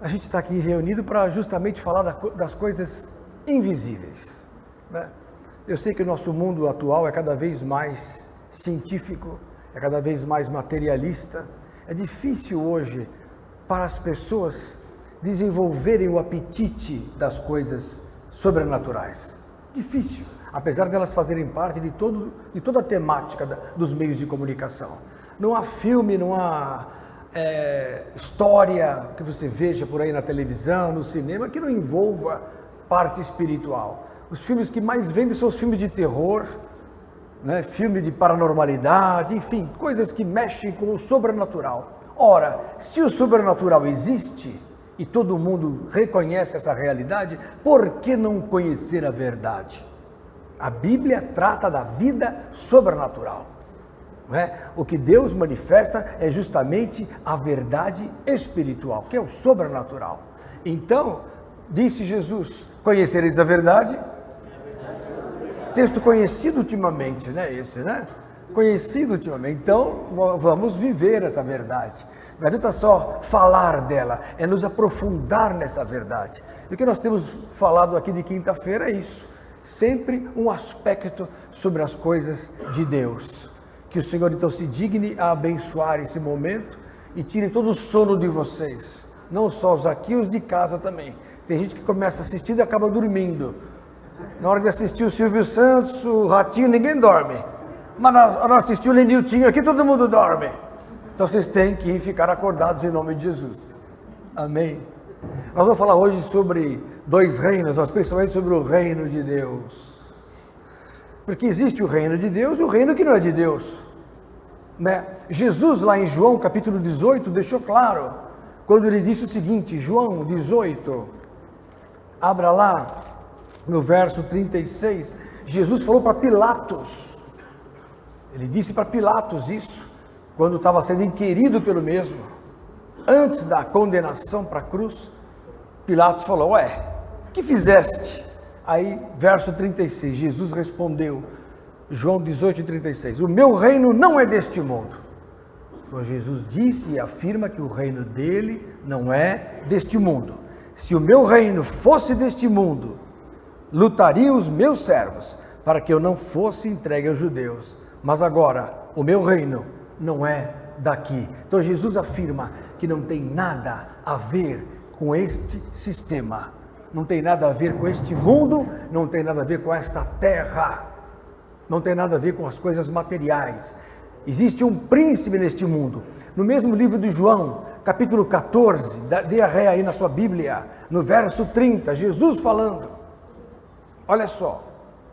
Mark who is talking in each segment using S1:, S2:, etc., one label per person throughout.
S1: A gente está aqui reunido para justamente falar das coisas invisíveis, né? Eu sei que o nosso mundo atual é cada vez mais científico, é cada vez mais materialista. É difícil hoje para as pessoas desenvolverem o apetite das coisas sobrenaturais. Difícil, apesar delas fazerem parte de toda a temática dos meios de comunicação. Não há filme, não há história que você veja por aí na televisão, no cinema, que não envolva parte espiritual. Os filmes que mais vendem são os filmes de terror, né? Filme de paranormalidade, enfim, coisas que mexem com o sobrenatural. Ora, se o sobrenatural existe e todo mundo reconhece essa realidade, por que não conhecer a verdade? A Bíblia trata da vida sobrenatural. Não é? O que Deus manifesta é justamente a verdade espiritual, que é o sobrenatural. Então, disse Jesus, conhecereis a verdade? Texto conhecido ultimamente, né? Esse, né? Conhecido ultimamente. Então, vamos viver essa verdade. Não adianta só falar dela, é nos aprofundar nessa verdade. E o que nós temos falado aqui de quinta-feira é isso. Sempre um aspecto sobre as coisas de Deus. Que o Senhor então se digne a abençoar esse momento e tire todo o sono de vocês. Não só os aqui, os de casa também. Tem gente que começa assistindo e acaba dormindo. Na hora de assistir o Silvio Santos, o Ratinho, ninguém dorme. Mas na hora de assistir o Leniltinho aqui, todo mundo dorme. Então vocês têm que ficar acordados em nome de Jesus. Amém? Nós vamos falar hoje sobre dois reinos, mas principalmente sobre o reino de Deus. Porque existe o reino de Deus e o reino que não é de Deus, né? Jesus lá em João capítulo 18 deixou claro, quando ele disse o seguinte, João 18, abra lá no verso 36, Jesus falou para Pilatos, ele disse para Pilatos isso, quando estava sendo inquirido pelo mesmo, antes da condenação para a cruz, Pilatos falou, ué, o que fizeste? Aí, verso 36, Jesus respondeu, João 18:36, o meu reino não é deste mundo. Então Jesus disse e afirma que o reino dele não é deste mundo. Se o meu reino fosse deste mundo, lutariam os meus servos para que eu não fosse entregue aos judeus. Mas agora, o meu reino não é daqui. Então Jesus afirma que não tem nada a ver com este sistema. Não tem nada a ver com este mundo, não tem nada a ver com esta terra, não tem nada a ver com as coisas materiais. Existe um príncipe neste mundo. No mesmo livro de João, capítulo 14, dê a ré aí na sua Bíblia, no verso 30, Jesus falando. Olha só,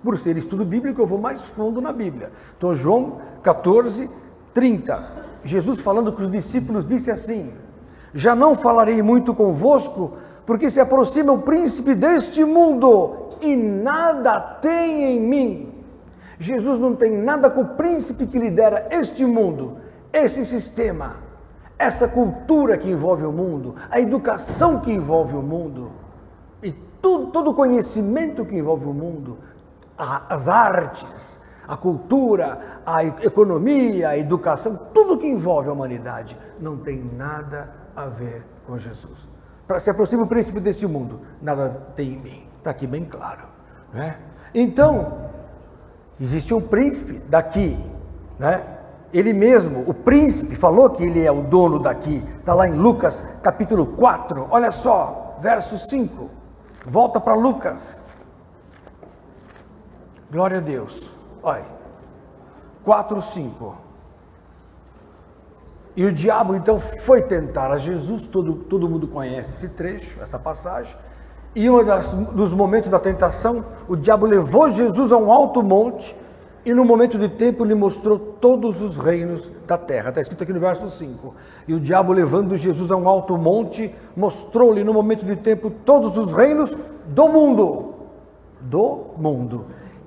S1: por ser estudo bíblico eu vou mais fundo na Bíblia. Então João 14, 30, Jesus falando com os discípulos disse assim, já não falarei muito convosco, porque se aproxima o príncipe deste mundo e nada tem em mim. Jesus não tem nada com o príncipe que lidera este mundo, esse sistema, essa cultura que envolve o mundo, a educação que envolve o mundo, e todo o conhecimento que envolve o mundo, as artes, a cultura, a economia, a educação, tudo que envolve a humanidade, não tem nada a ver com Jesus. Se aproxima o príncipe deste mundo, nada tem em mim, está aqui bem claro, né? Então, existe um príncipe daqui, né? Ele mesmo, o príncipe, falou que ele é o dono daqui, está lá em Lucas capítulo 4, olha só, verso 5, volta para Lucas, glória a Deus, olha, 4, 5, e o diabo então foi tentar a Jesus, todo mundo conhece esse trecho, essa passagem, e dos momentos da tentação, o diabo levou Jesus a um alto monte, e no momento de tempo lhe mostrou todos os reinos da terra, está escrito aqui no verso 5, e o diabo levando Jesus a um alto monte, mostrou-lhe no momento de tempo todos os reinos do mundo,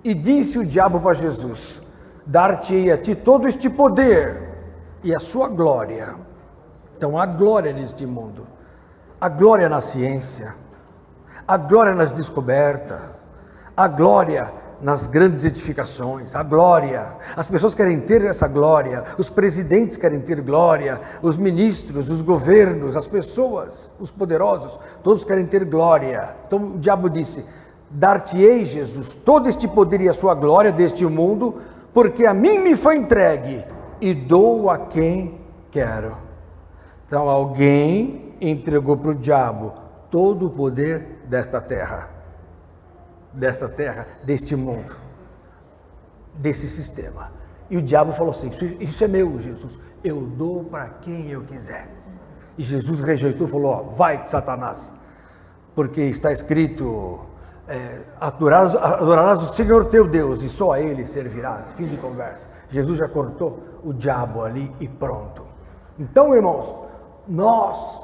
S1: e disse o diabo para Jesus, dar-te-ei a ti todo este poder, e a sua glória. Então há glória neste mundo, há glória na ciência, há glória nas descobertas, há glória nas grandes edificações, a glória. As pessoas querem ter essa glória, os presidentes querem ter glória, os ministros, os governos, as pessoas, os poderosos, todos querem ter glória. Então o diabo disse: dar-te-ei, Jesus, todo este poder e a sua glória deste mundo, porque a mim me foi entregue e dou a quem quero. Então alguém entregou para o diabo todo o poder desta terra, deste mundo, desse sistema. E o diabo falou assim: isso é meu, Jesus, eu dou para quem eu quiser. E Jesus rejeitou e falou: ó, vai, Satanás, porque está escrito, adorarás o Senhor teu Deus e só a Ele servirás. Fim de conversa. Jesus já cortou o diabo ali e pronto. Então, irmãos, nós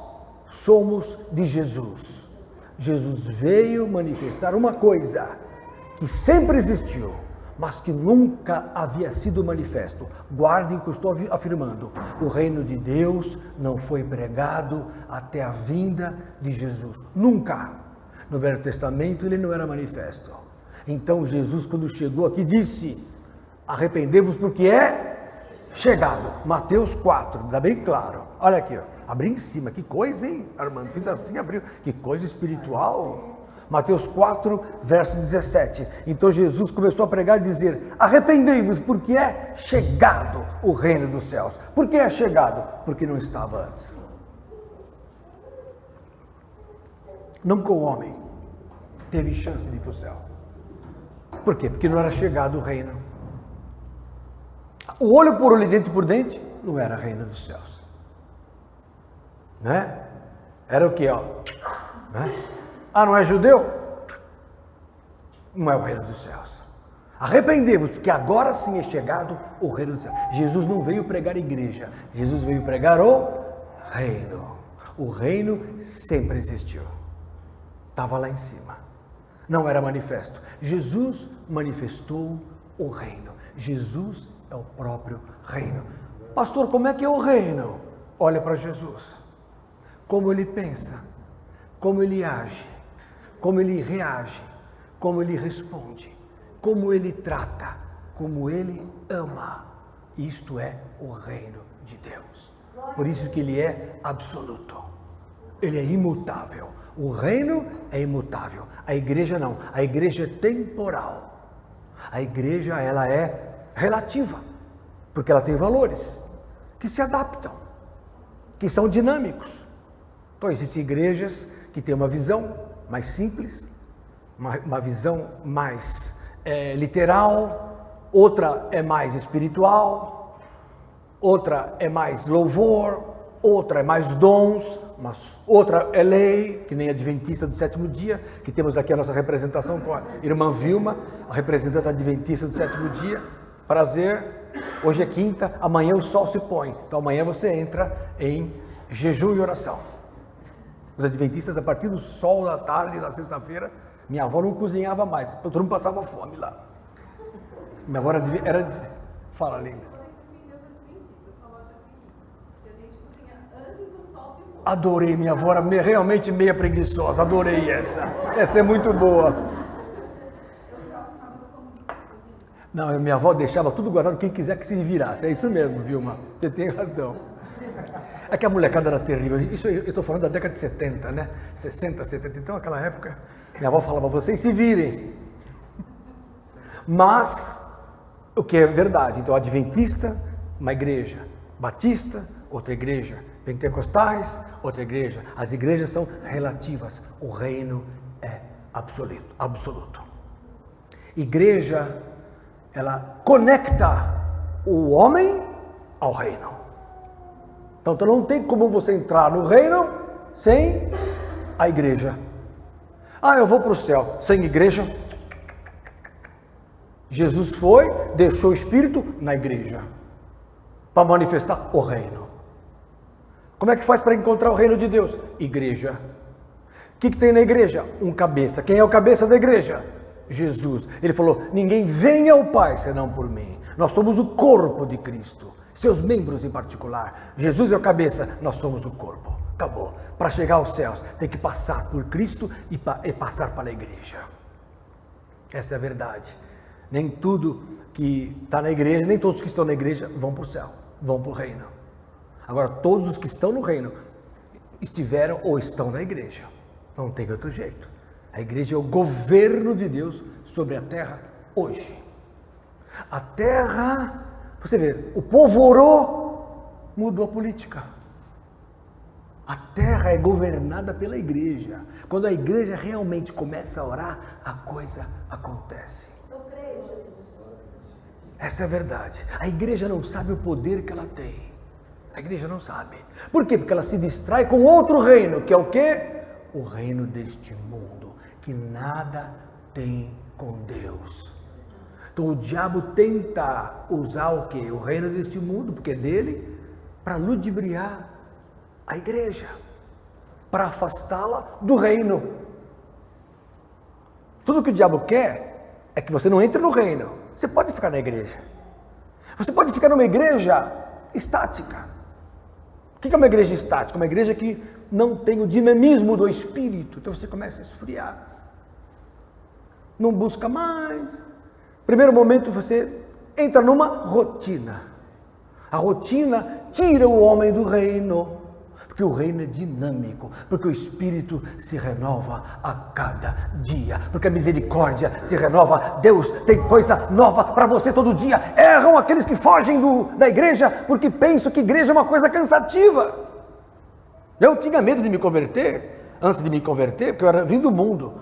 S1: somos de Jesus. Jesus veio manifestar uma coisa que sempre existiu, mas que nunca havia sido manifesto. Guardem o que eu estou afirmando: o reino de Deus não foi pregado até a vinda de Jesus. Nunca. No Velho Testamento ele não era manifesto. Então Jesus, quando chegou aqui, disse: arrependei-vos porque é chegado. Mateus 4, dá bem claro. Olha aqui, ó. Abri em cima, que coisa, hein, Armando? Fiz assim, abriu, que coisa espiritual. Mateus 4, verso 17. Então Jesus começou a pregar e dizer: arrependei-vos, porque é chegado o reino dos céus. Por que é chegado? Porque não estava antes. Nunca o homem teve chance de ir para o céu. Por quê? Porque não era chegado o reino. O olho por olho, dente por dente, não era reino dos céus. Né? Era o que, ó? Né? Ah, não é judeu? Não é o reino dos céus. Arrependei-vos, porque agora sim é chegado o reino dos céus. Jesus não veio pregar igreja, Jesus veio pregar o reino. O reino sempre existiu. Estava lá em cima. Não era manifesto. Jesus manifestou o reino. Jesus é o próprio reino. Pastor, como é que é o reino? Olha para Jesus. Como ele pensa, como ele age, como ele reage, como ele responde, como ele trata, como ele ama. Isto é o reino de Deus. Por isso que ele é absoluto. Ele é imutável. O reino é imutável. A igreja não. A igreja é temporal. A igreja, ela é relativa, porque ela tem valores que se adaptam, que são dinâmicos. Então, existem igrejas que têm uma visão mais simples, uma visão mais literal, outra é mais espiritual, outra é mais louvor, outra é mais dons, mas outra é lei, que nem a adventista do sétimo dia, que temos aqui a nossa representação com a irmã Vilma, a representante adventista do sétimo dia. Prazer, hoje é quinta, amanhã o sol se põe, então amanhã você entra em jejum e oração. Os adventistas, a partir do sol da tarde da sexta-feira, minha avó não cozinhava mais, todo mundo passava fome lá. Minha avó era fala, linda. Adorei, minha avó era realmente meia preguiçosa, adorei essa. Essa é muito boa. Não, minha avó deixava tudo guardado, quem quiser que se virasse. É isso mesmo, Vilma, você tem razão. É que a molecada era terrível. Isso eu estou falando da década de 70, né? 60, 70. Então, naquela época, minha avó falava: vocês se virem. Mas, o que é verdade? Então, adventista, uma igreja. Batista, outra igreja. Pentecostais, outra igreja. As igrejas são relativas. O reino é absoluto. Igreja, ela conecta o homem ao reino. Então não tem como você entrar no reino sem a igreja. Ah, eu vou para o céu sem igreja. Jesus foi, deixou o Espírito na igreja para manifestar o reino. Como é que faz para encontrar o reino de Deus? Igreja. O que tem na igreja? Um cabeça. Quem é o cabeça da igreja? Jesus. Ele falou: ninguém vem ao Pai senão por mim. Nós somos o corpo de Cristo, seus membros em particular. Jesus é o cabeça, nós somos o corpo. Acabou. Para chegar aos céus, tem que passar por Cristo e passar para a igreja. Essa é a verdade. Nem tudo que está na igreja, nem todos que estão na igreja vão para o céu, vão para o reino. Agora, todos os que estão no reino estiveram ou estão na igreja. Não tem outro jeito. A igreja é o governo de Deus sobre a terra hoje. A terra, você vê, o povo orou, mudou a política. A terra é governada pela igreja. Quando a igreja realmente começa a orar, a coisa acontece. Essa é a verdade. A igreja não sabe o poder que ela tem. A igreja não sabe. Por quê? Porque ela se distrai com outro reino, que é o quê? O reino deste mundo, que nada tem com Deus. Então o diabo tenta usar o quê? O reino deste mundo, porque é dele, para ludibriar a igreja, para afastá-la do reino. Tudo que o diabo quer é que você não entre no reino. Você pode ficar na igreja. Você pode ficar numa igreja estática. O que é uma igreja estática? Uma igreja que não tem o dinamismo do Espírito. Então você começa a esfriar. Não busca mais. Primeiro momento você entra numa rotina. A rotina tira o homem do reino. Porque o reino é dinâmico, porque o Espírito se renova a cada dia, porque a misericórdia se renova. Deus tem coisa nova para você todo dia. Erram aqueles que fogem da igreja, porque pensam que igreja é uma coisa cansativa. Eu tinha medo de me converter, antes de me converter, porque eu era vindo do mundo,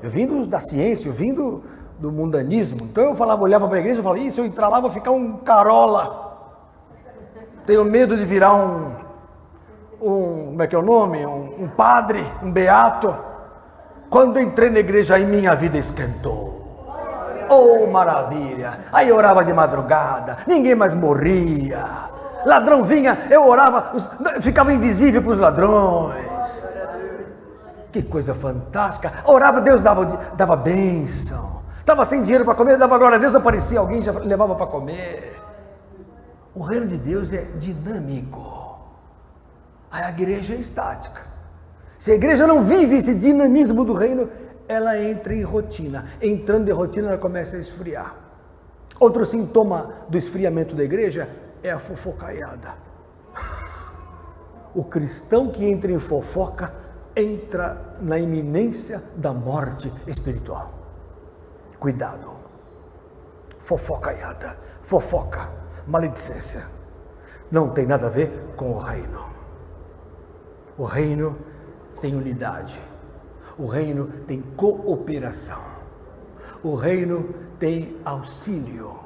S1: eu vim da ciência, eu vim do mundanismo. Então eu falava, olhava para a igreja e falava, se eu entrar lá vou ficar um carola, tenho medo de virar como é que é o nome? Um padre, um beato. Quando entrei na igreja, aí minha vida esquentou. Oh, maravilha! Aí eu orava de madrugada, ninguém mais morria. Ladrão vinha, eu orava, ficava invisível para os ladrões. Que coisa fantástica! Orava, Deus dava bênção. Estava sem dinheiro para comer, dava glória a Deus, aparecia alguém, já levava para comer. O reino de Deus é dinâmico. A igreja é estática. Se a igreja não vive esse dinamismo do reino, ela entra em rotina. Entrando em rotina, ela começa a esfriar. Outro sintoma do esfriamento da igreja é a fofocaiada. O cristão que entra em fofoca entra na iminência da morte espiritual. Cuidado. Fofocaiada, fofoca, maledicência. Não tem nada a ver com o reino. O reino tem unidade, o reino tem cooperação, o reino tem auxílio,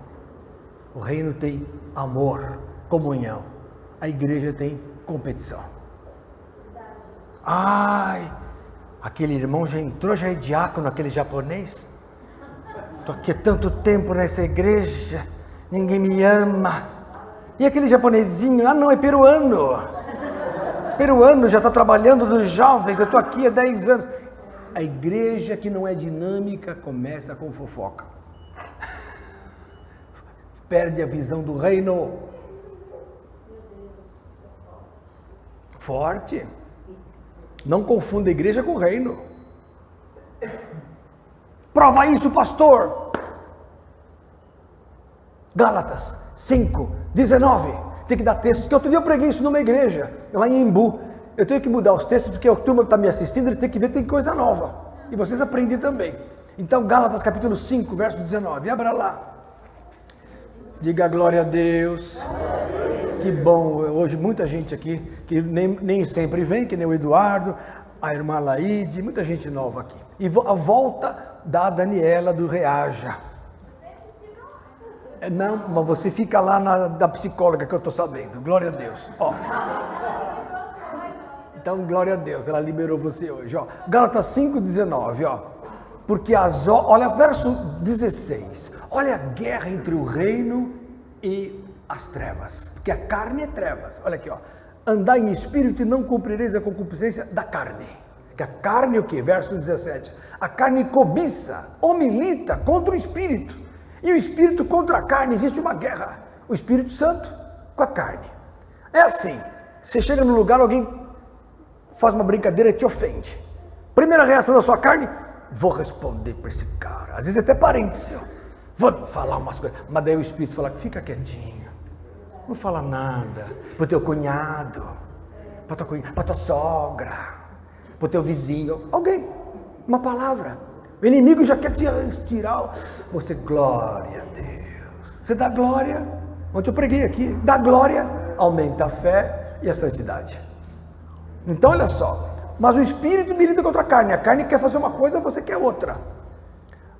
S1: o reino tem amor, comunhão, a igreja tem competição. Ai, aquele irmão já entrou, já é diácono, aquele japonês. Estou aqui há tanto tempo nessa igreja, ninguém me ama. E aquele japonesinho, não, é peruano. Peruano já está trabalhando nos jovens, eu estou aqui há 10 anos. A igreja que não é dinâmica começa com fofoca. Perde a visão do reino. Forte. Não confunda a igreja com o reino. Prova isso, pastor. Gálatas 5:19. Tem que dar textos, que outro dia eu preguei isso numa igreja, lá em Embu. Eu tenho que mudar os textos, porque a turma que está me assistindo, eles têm que ver, tem coisa nova. E vocês aprendem também. Então, Gálatas capítulo 5, verso 19, abra lá. Diga glória a Deus. Que bom, hoje muita gente aqui, que nem sempre vem, que nem o Eduardo, a irmã Laide, muita gente nova aqui. E a volta da Daniela do Reaja. Não, mas você fica lá da psicóloga que eu estou sabendo. Glória a Deus. Ó. Então, glória a Deus, ela liberou você hoje. Ó. Gálatas 5:19, ó. Porque olha, verso 16. Olha a guerra entre o reino e as trevas. Porque a carne é trevas. Olha aqui, ó. Andai em espírito e não cumprireis a concupiscência da carne. Que a carne é o quê? Verso 17. A carne cobiça ou milita contra o espírito. E o espírito contra a carne, existe uma guerra. O Espírito Santo com a carne. É assim, você chega num lugar, alguém faz uma brincadeira e te ofende. Primeira reação da sua carne, vou responder para esse cara. Às vezes até parente seu. vou falar umas coisas. Mas daí o Espírito fala, fica quietinho, não fala nada para o teu cunhado, para tua sogra, para o teu vizinho, alguém, uma palavra. O inimigo já quer te tirar. Você, glória a Deus. Você dá glória, ontem eu preguei aqui, dá glória, aumenta a fé e a santidade. Então olha só, mas o Espírito milita contra a carne quer fazer uma coisa, você quer outra.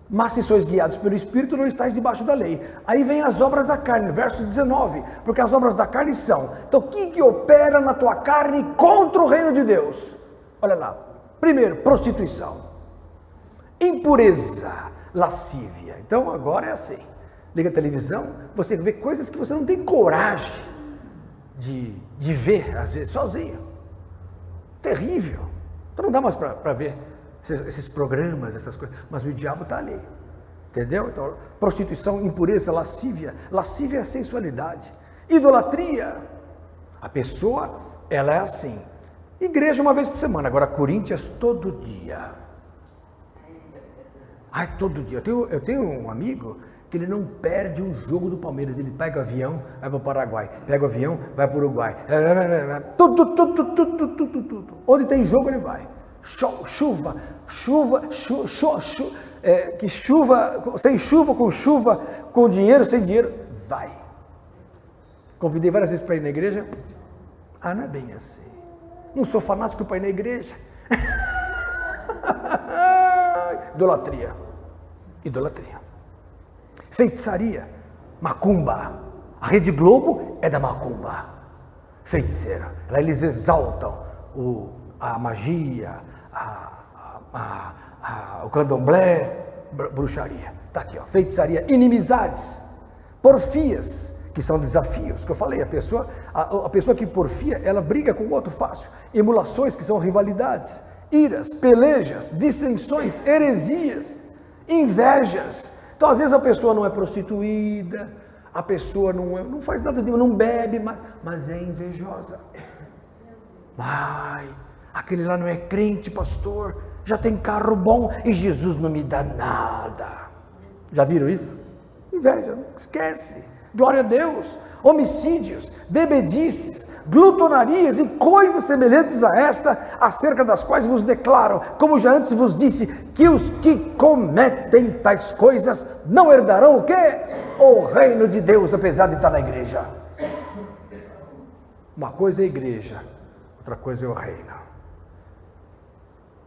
S1: Mas se sois guiados pelo Espírito, não estáis debaixo da lei. Aí vem as obras da carne, verso 19, porque as obras da carne são, então o que opera na tua carne contra o reino de Deus? Olha lá, primeiro, prostituição, impureza, lascívia. Então agora é assim, liga a televisão, você vê coisas que você não tem coragem de ver, às vezes, sozinho. Terrível. Então não dá mais para ver esses programas, essas coisas, mas o diabo está ali, entendeu? Então, prostituição, impureza, lascívia é a sensualidade, idolatria, a pessoa, ela é assim, igreja uma vez por semana, agora Corinthians todo dia, todo dia, eu tenho um amigo que ele não perde um jogo do Palmeiras, ele pega o avião, vai para o Paraguai, pega o avião, vai para o Uruguai, tudo, onde tem jogo ele vai, chuva, sem chuva, com dinheiro, sem dinheiro, vai. Convidei várias vezes para ir na igreja, não é bem assim, não sou fanático para ir na igreja, idolatria, feitiçaria, macumba, a Rede Globo é da macumba, feiticeira, lá eles exaltam a magia, o candomblé, bruxaria, tá aqui, ó, feitiçaria, inimizades, porfias, que são desafios, que eu falei, a pessoa que porfia, ela briga com o outro fácil, emulações, que são rivalidades, iras, pelejas, dissensões, heresias, invejas. Então às vezes a pessoa não é prostituída, a pessoa não faz nada de não bebe, mas é invejosa. Aquele lá não é crente, pastor, já tem carro bom e Jesus não me dá nada. Já viram isso? Inveja, esquece. Glória a Deus. Homicídios, bebedices, glutonarias e coisas semelhantes a esta, acerca das quais vos declaro, como já antes vos disse, que os que cometem tais coisas não herdarão o quê? O reino de Deus, apesar de estar na igreja. Uma coisa é a igreja, outra coisa é o reino.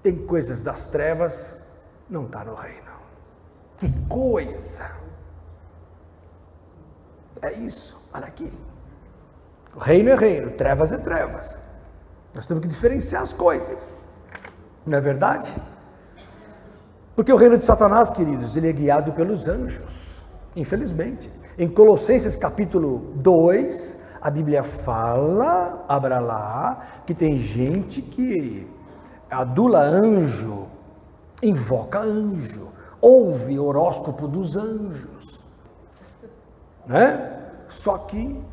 S1: Tem coisas das trevas, não está no reino. Que coisa! É isso, olha aqui. O reino é reino, trevas é trevas. Nós temos que diferenciar as coisas. Não é verdade? Porque o reino de Satanás, queridos, ele é guiado pelos anjos. Infelizmente. Em Colossenses capítulo 2, a Bíblia fala, abra lá, que tem gente que adula anjo, invoca anjo, ouve horóscopo dos anjos. Né? Só que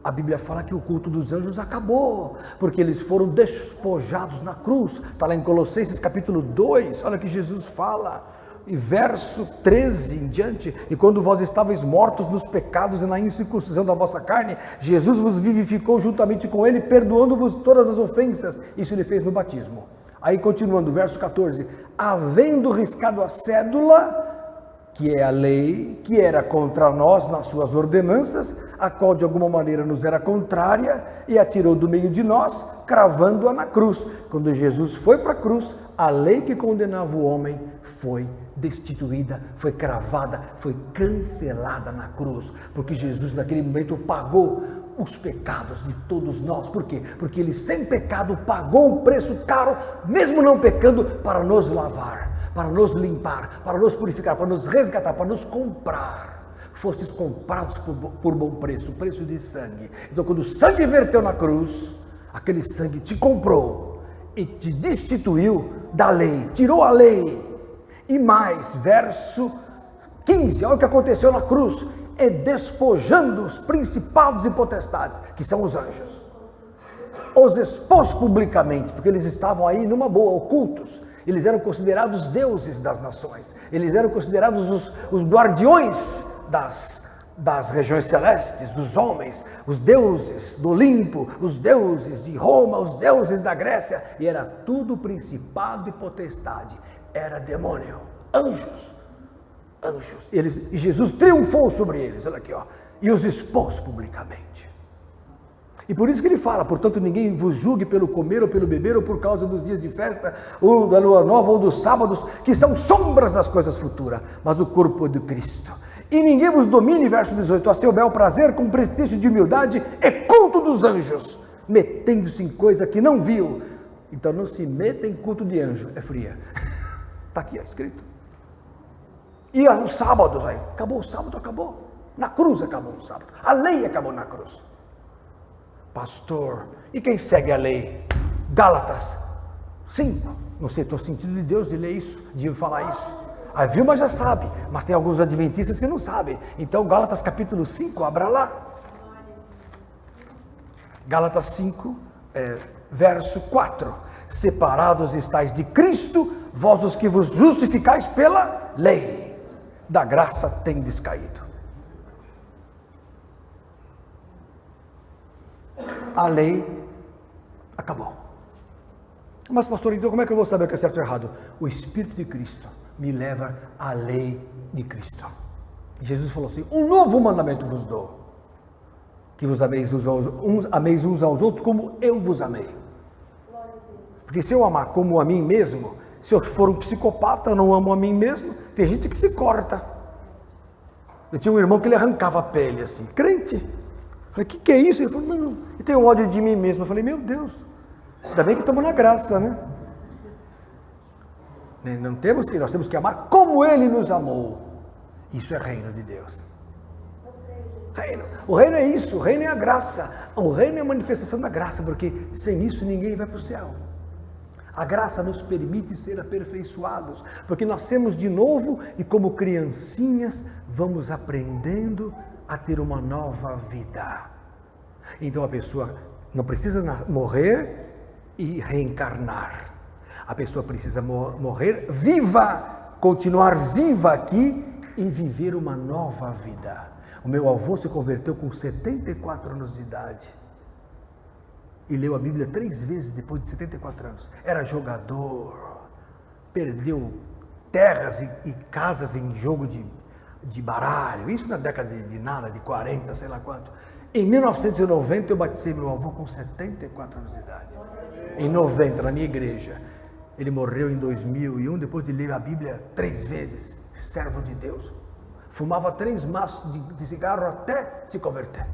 S1: a Bíblia fala que o culto dos anjos acabou, porque eles foram despojados na cruz. Está lá em Colossenses capítulo 2, olha que Jesus fala, e verso 13 em diante, e quando vós estavais mortos nos pecados e na incircuncisão da vossa carne, Jesus vos vivificou juntamente com ele, perdoando-vos todas as ofensas. Isso ele fez no batismo. Aí continuando, verso 14, havendo riscado a cédula, que é a lei, que era contra nós nas suas ordenanças, a qual de alguma maneira nos era contrária, e a tirou do meio de nós, cravando-a na cruz. Quando Jesus foi para a cruz, a lei que condenava o homem foi destituída, foi cravada, foi cancelada na cruz, porque Jesus naquele momento pagou os pecados de todos nós. Por quê? Porque ele sem pecado pagou um preço caro, mesmo não pecando, para nos lavar, para nos limpar, para nos purificar, para nos resgatar, para nos comprar. Fostes comprados por bom preço, preço de sangue. Então quando o sangue verteu na cruz, aquele sangue te comprou e te destituiu da lei, tirou a lei. E mais, verso 15, olha o que aconteceu na cruz, e despojando os principados e potestades, que são os anjos, os expôs publicamente, porque eles estavam aí numa boa, ocultos, Eles eram considerados deuses das nações. Eles eram considerados os guardiões das regiões celestes, dos homens, os deuses do Olimpo, os deuses de Roma, os deuses da Grécia. E era tudo principado e potestade. Era demônio, anjos. E Jesus triunfou sobre eles, olha aqui, ó, e os expôs publicamente. E por isso que ele fala, portanto, ninguém vos julgue pelo comer ou pelo beber, ou por causa dos dias de festa, ou da lua nova, ou dos sábados, que são sombras das coisas futuras, mas o corpo é de Cristo. E ninguém vos domine, verso 18, a seu bel prazer, com pretexto de humildade e culto dos anjos, metendo-se em coisa que não viu. Então não se meta em culto de anjo, é fria. Está aqui, ó, escrito. E os sábados aí, acabou o sábado, acabou. Na cruz acabou o sábado, a lei acabou na cruz. Pastor, e quem segue a lei? Gálatas 5. Não sei, estou sentindo de Deus de ler isso, de falar isso. A Vilma já sabe, mas tem alguns adventistas que não sabem. Então, Gálatas capítulo 5, abra lá. Gálatas 5, verso 4. Separados estáis de Cristo, vós os que vos justificais pela lei, da graça tendes caído. A lei acabou. Mas pastor, então como é que eu vou saber o que é certo ou errado? O Espírito de Cristo me leva à lei de Cristo. Jesus falou assim, um novo mandamento vos dou, que vos ameis uns aos outros como eu vos amei. Porque se eu amar como a mim mesmo, se eu for um psicopata, eu não amo a mim mesmo, tem gente que se corta. Eu tinha um irmão que ele arrancava a pele assim, crente. Eu falei, que é isso? Ele falou, não, eu tenho ódio de mim mesmo. Eu falei, meu Deus, ainda bem que estamos na graça, né? Nós temos que amar como Ele nos amou. Isso é reino de Deus. O reino é isso, o reino é a graça. O reino é a manifestação da graça, porque sem isso ninguém vai para o céu. A graça nos permite ser aperfeiçoados, porque nascemos de novo e como criancinhas vamos aprendendo a ter uma nova vida. Então a pessoa não precisa morrer e reencarnar. A pessoa precisa morrer viva, continuar viva aqui e viver uma nova vida. O meu avô se converteu com 74 anos de idade. E leu a Bíblia 3 vezes depois de 74 anos. Era jogador, perdeu terras e casas em jogo de baralho, isso na década de 40, sei lá quanto. Em 1990 eu batizei meu avô com 74 anos de idade. Em 90, na minha igreja. Ele morreu em 2001, depois de ler a Bíblia 3 vezes, servo de Deus. Fumava 3 maços de cigarro até se converter.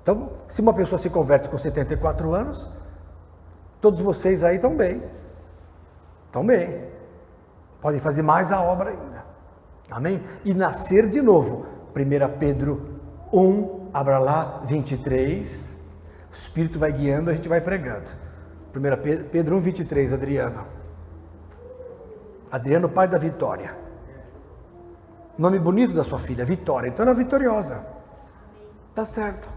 S1: Então, se uma pessoa se converte com 74 anos, todos vocês aí estão bem. Estão bem. Podem fazer mais a obra ainda. Amém? E nascer de novo. 1 Pedro 1, abra lá, 23. O Espírito vai guiando, a gente vai pregando. 1 Pedro 1, 23, Adriano. Adriano, pai da Vitória. Nome bonito da sua filha, Vitória. Então ela é vitoriosa. Tá certo.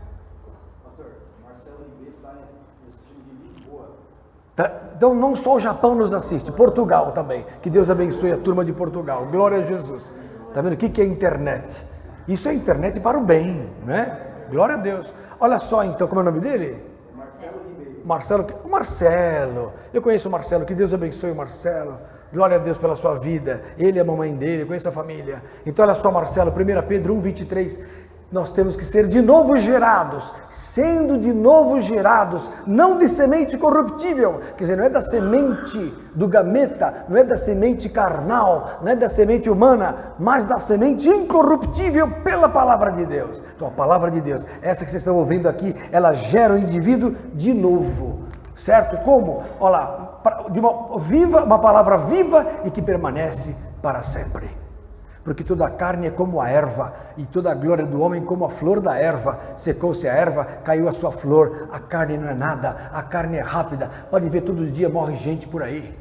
S2: Pastor, Marcelo Ribeiro está assistindo de Lisboa.
S1: Então não só o Japão nos assiste, Portugal também. Que Deus abençoe a turma de Portugal. Glória a Jesus. Está vendo o que é internet? Isso é internet para o bem, né? Glória a Deus. Olha só então, como é o nome dele?
S2: Marcelo Ribeiro.
S1: Marcelo. Eu conheço o Marcelo, que Deus abençoe o Marcelo. Glória a Deus pela sua vida. Ele é a mamãe dele, eu conheço a família. Então olha só, Marcelo, 1 Pedro 1, 23. Nós temos que ser de novo gerados, sendo de novo gerados, não de semente corruptível, quer dizer, não é da semente do gameta, não é da semente carnal, não é da semente humana, mas da semente incorruptível pela palavra de Deus. Então a palavra de Deus, essa que vocês estão ouvindo aqui, ela gera o indivíduo de novo, certo? Como? Olha lá, uma palavra viva e que permanece para sempre. Porque toda a carne é como a erva, e toda a glória do homem como a flor da erva. Secou-se a erva, caiu a sua flor. A carne não é nada, a carne é rápida. Pode ver, todo dia morre gente por aí.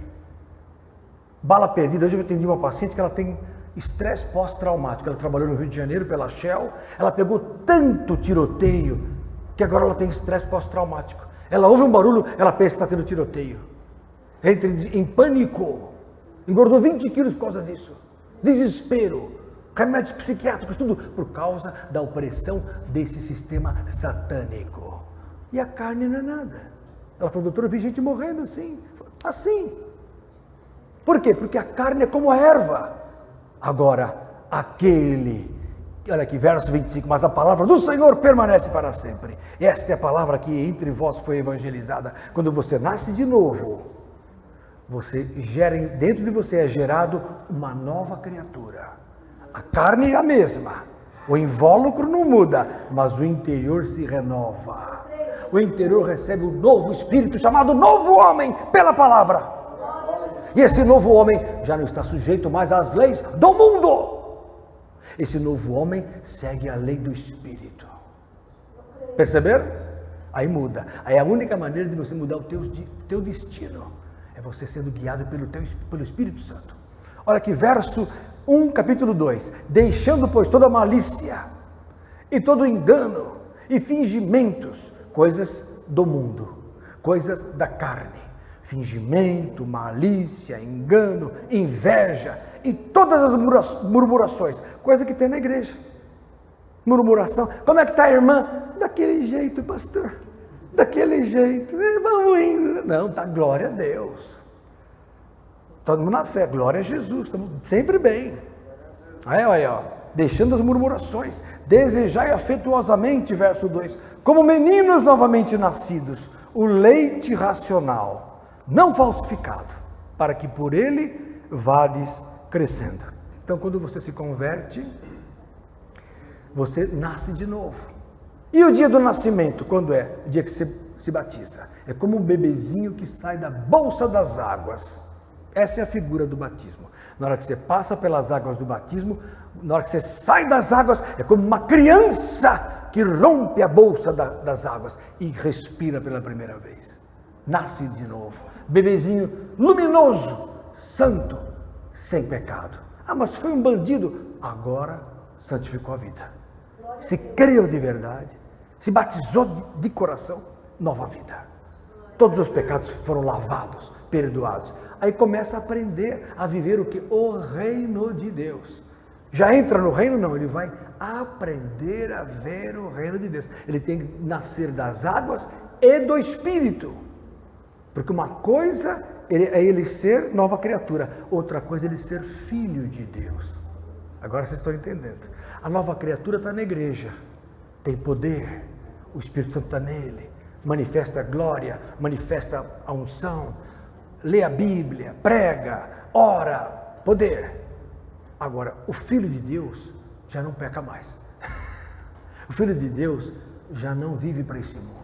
S1: Bala perdida. Hoje eu atendi uma paciente que ela tem estresse pós-traumático. Ela trabalhou no Rio de Janeiro pela Shell. Ela pegou tanto tiroteio que agora ela tem estresse pós-traumático. Ela ouve um barulho, ela pensa que está tendo tiroteio. entra em pânico, engordou 20 quilos por causa disso, desespero, remédios psiquiátricos, tudo por causa da opressão desse sistema satânico. E a carne não é nada. Ela falou, doutor, eu vi gente morrendo assim. Por quê? Porque a carne é como a erva. Agora, olha aqui, verso 25, mas a palavra do Senhor permanece para sempre. Esta é a palavra que entre vós foi evangelizada. Quando você nasce de novo, dentro de você é gerado uma nova criatura. A carne é a mesma, o invólucro não muda, mas o interior se renova. O interior recebe um novo espírito chamado novo homem pela palavra. E esse novo homem já não está sujeito mais às leis do mundo. Esse novo homem segue a lei do Espírito. Perceberam? Aí muda. Aí a única maneira de você mudar o teu destino é você sendo guiado pelo Espírito Santo. Olha aqui, verso 1, capítulo 2. Deixando, pois, toda malícia e todo engano e fingimentos, coisas do mundo, coisas da carne. Fingimento, malícia, engano, inveja e todas as murmurações, coisa que tem na igreja. Murmuração. Como é que está a irmã? Daquele jeito, pastor. Daquele jeito. Vamos indo. Não, tá, glória a Deus. Todo mundo na fé, glória a Jesus. Estamos sempre bem. Aí, ó. Deixando as murmurações. Desejai afetuosamente, verso 2. Como meninos novamente nascidos, o leite racional, não falsificado, para que por ele vades crescendo. Então, quando você se converte, você nasce de novo. E o dia do nascimento, quando é? O dia que você se batiza. É como um bebezinho que sai da bolsa das águas. Essa é a figura do batismo. Na hora que você passa pelas águas do batismo, na hora que você sai das águas, é como uma criança que rompe a bolsa das águas e respira pela primeira vez. Nasce de novo. Bebezinho luminoso, santo, sem pecado. Mas foi um bandido. Agora santificou a vida. Se creu de verdade, se batizou de coração, nova vida. Todos os pecados foram lavados, perdoados. Aí começa a aprender a viver o que? O reino de Deus. Já entra no reino? Não, ele vai aprender a ver o reino de Deus. Ele tem que nascer das águas e do Espírito. Porque uma coisa é ele ser nova criatura, outra coisa é ele ser filho de Deus. Agora vocês estão entendendo. A nova criatura está na igreja, tem poder, o Espírito Santo está nele, manifesta a glória, manifesta a unção, lê a Bíblia, prega, ora, poder. Agora, o Filho de Deus já não peca mais. O Filho de Deus já não vive para esse mundo.